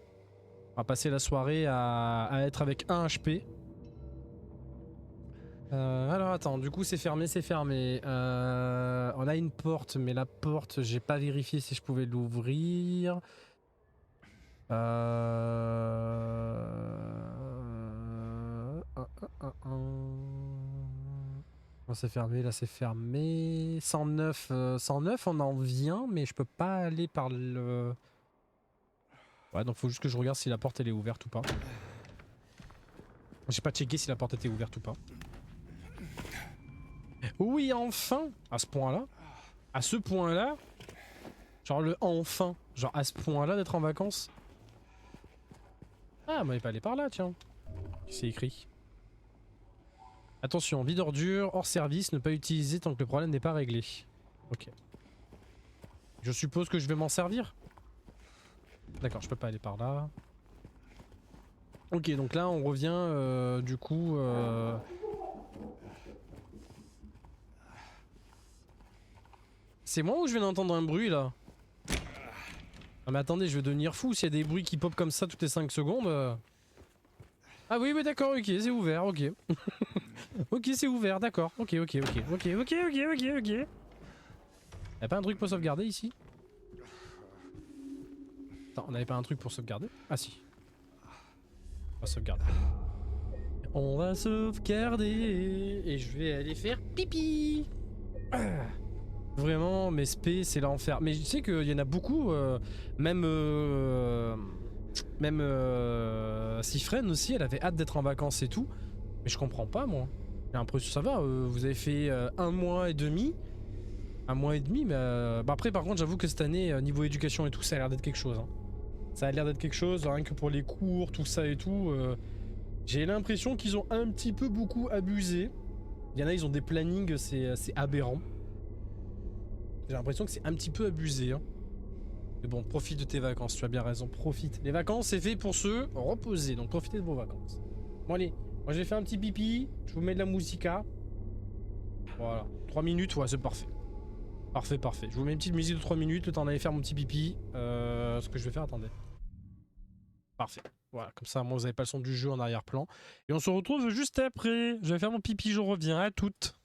On va passer la soirée à être avec 1 HP. Alors attends, du coup c'est fermé. On a une porte, mais la porte, j'ai pas vérifié si je pouvais l'ouvrir. Là c'est fermé, là c'est fermé. 109, 109 on en vient, mais je peux pas aller par le... Ouais, donc faut juste que je regarde si la porte elle est ouverte ou pas. J'ai pas checké si la porte était ouverte ou pas. Oui, enfin! À ce point-là. À ce point-là. Genre le enfin. Genre à ce point-là d'être en vacances. Ah, on m'avait pas allé par là, tiens. C'est écrit. Attention, vide ordure, hors service, ne pas utiliser tant que le problème n'est pas réglé. Ok. Je suppose que je vais m'en servir. D'accord, je peux pas aller par là. Ok, donc là on revient du coup... C'est moi ou je viens d'entendre un bruit là? Ah mais attendez, je vais devenir fou s'il y a des bruits qui pop comme ça toutes les 5 secondes. Ah oui, mais d'accord, ok, c'est ouvert, ok. Ok, c'est ouvert, d'accord, ok. Y'a pas un truc pour sauvegarder ici? Attends, on avait pas un truc pour sauvegarder? Ah si. On va sauvegarder. On va sauvegarder et je vais aller faire pipi. Vraiment, mes spé, c'est l'enfer. Mais je sais qu'il y en a beaucoup, même Sifren aussi, elle avait hâte d'être en vacances et tout. Mais je comprends pas, moi. J'ai l'impression, ça va, vous avez fait 1 mois et demi. 1 mois et demi, mais... Bah après, par contre, j'avoue que cette année, niveau éducation et tout, ça a l'air d'être quelque chose. Hein. Ça a l'air d'être quelque chose, rien que pour les cours, tout ça et tout. J'ai l'impression qu'ils ont un petit peu beaucoup abusé. Il y en a, ils ont des plannings, c'est aberrant. J'ai l'impression que c'est un petit peu abusé. Hein. Mais bon, profite de tes vacances, tu as bien raison, profite. Les vacances, c'est fait pour se reposer, donc profitez de vos vacances. Bon allez, moi j'ai fait un petit pipi, je vous mets de la musica. Voilà, 3 minutes, ouais, c'est parfait. Parfait. Je vous mets une petite musique de 3 minutes, le temps d'aller faire mon petit pipi. Ce que je vais faire, attendez. Parfait. Voilà, comme ça, moi, vous avez pas le son du jeu en arrière-plan. Et on se retrouve juste après. Je vais faire mon pipi, je reviens. À toutes.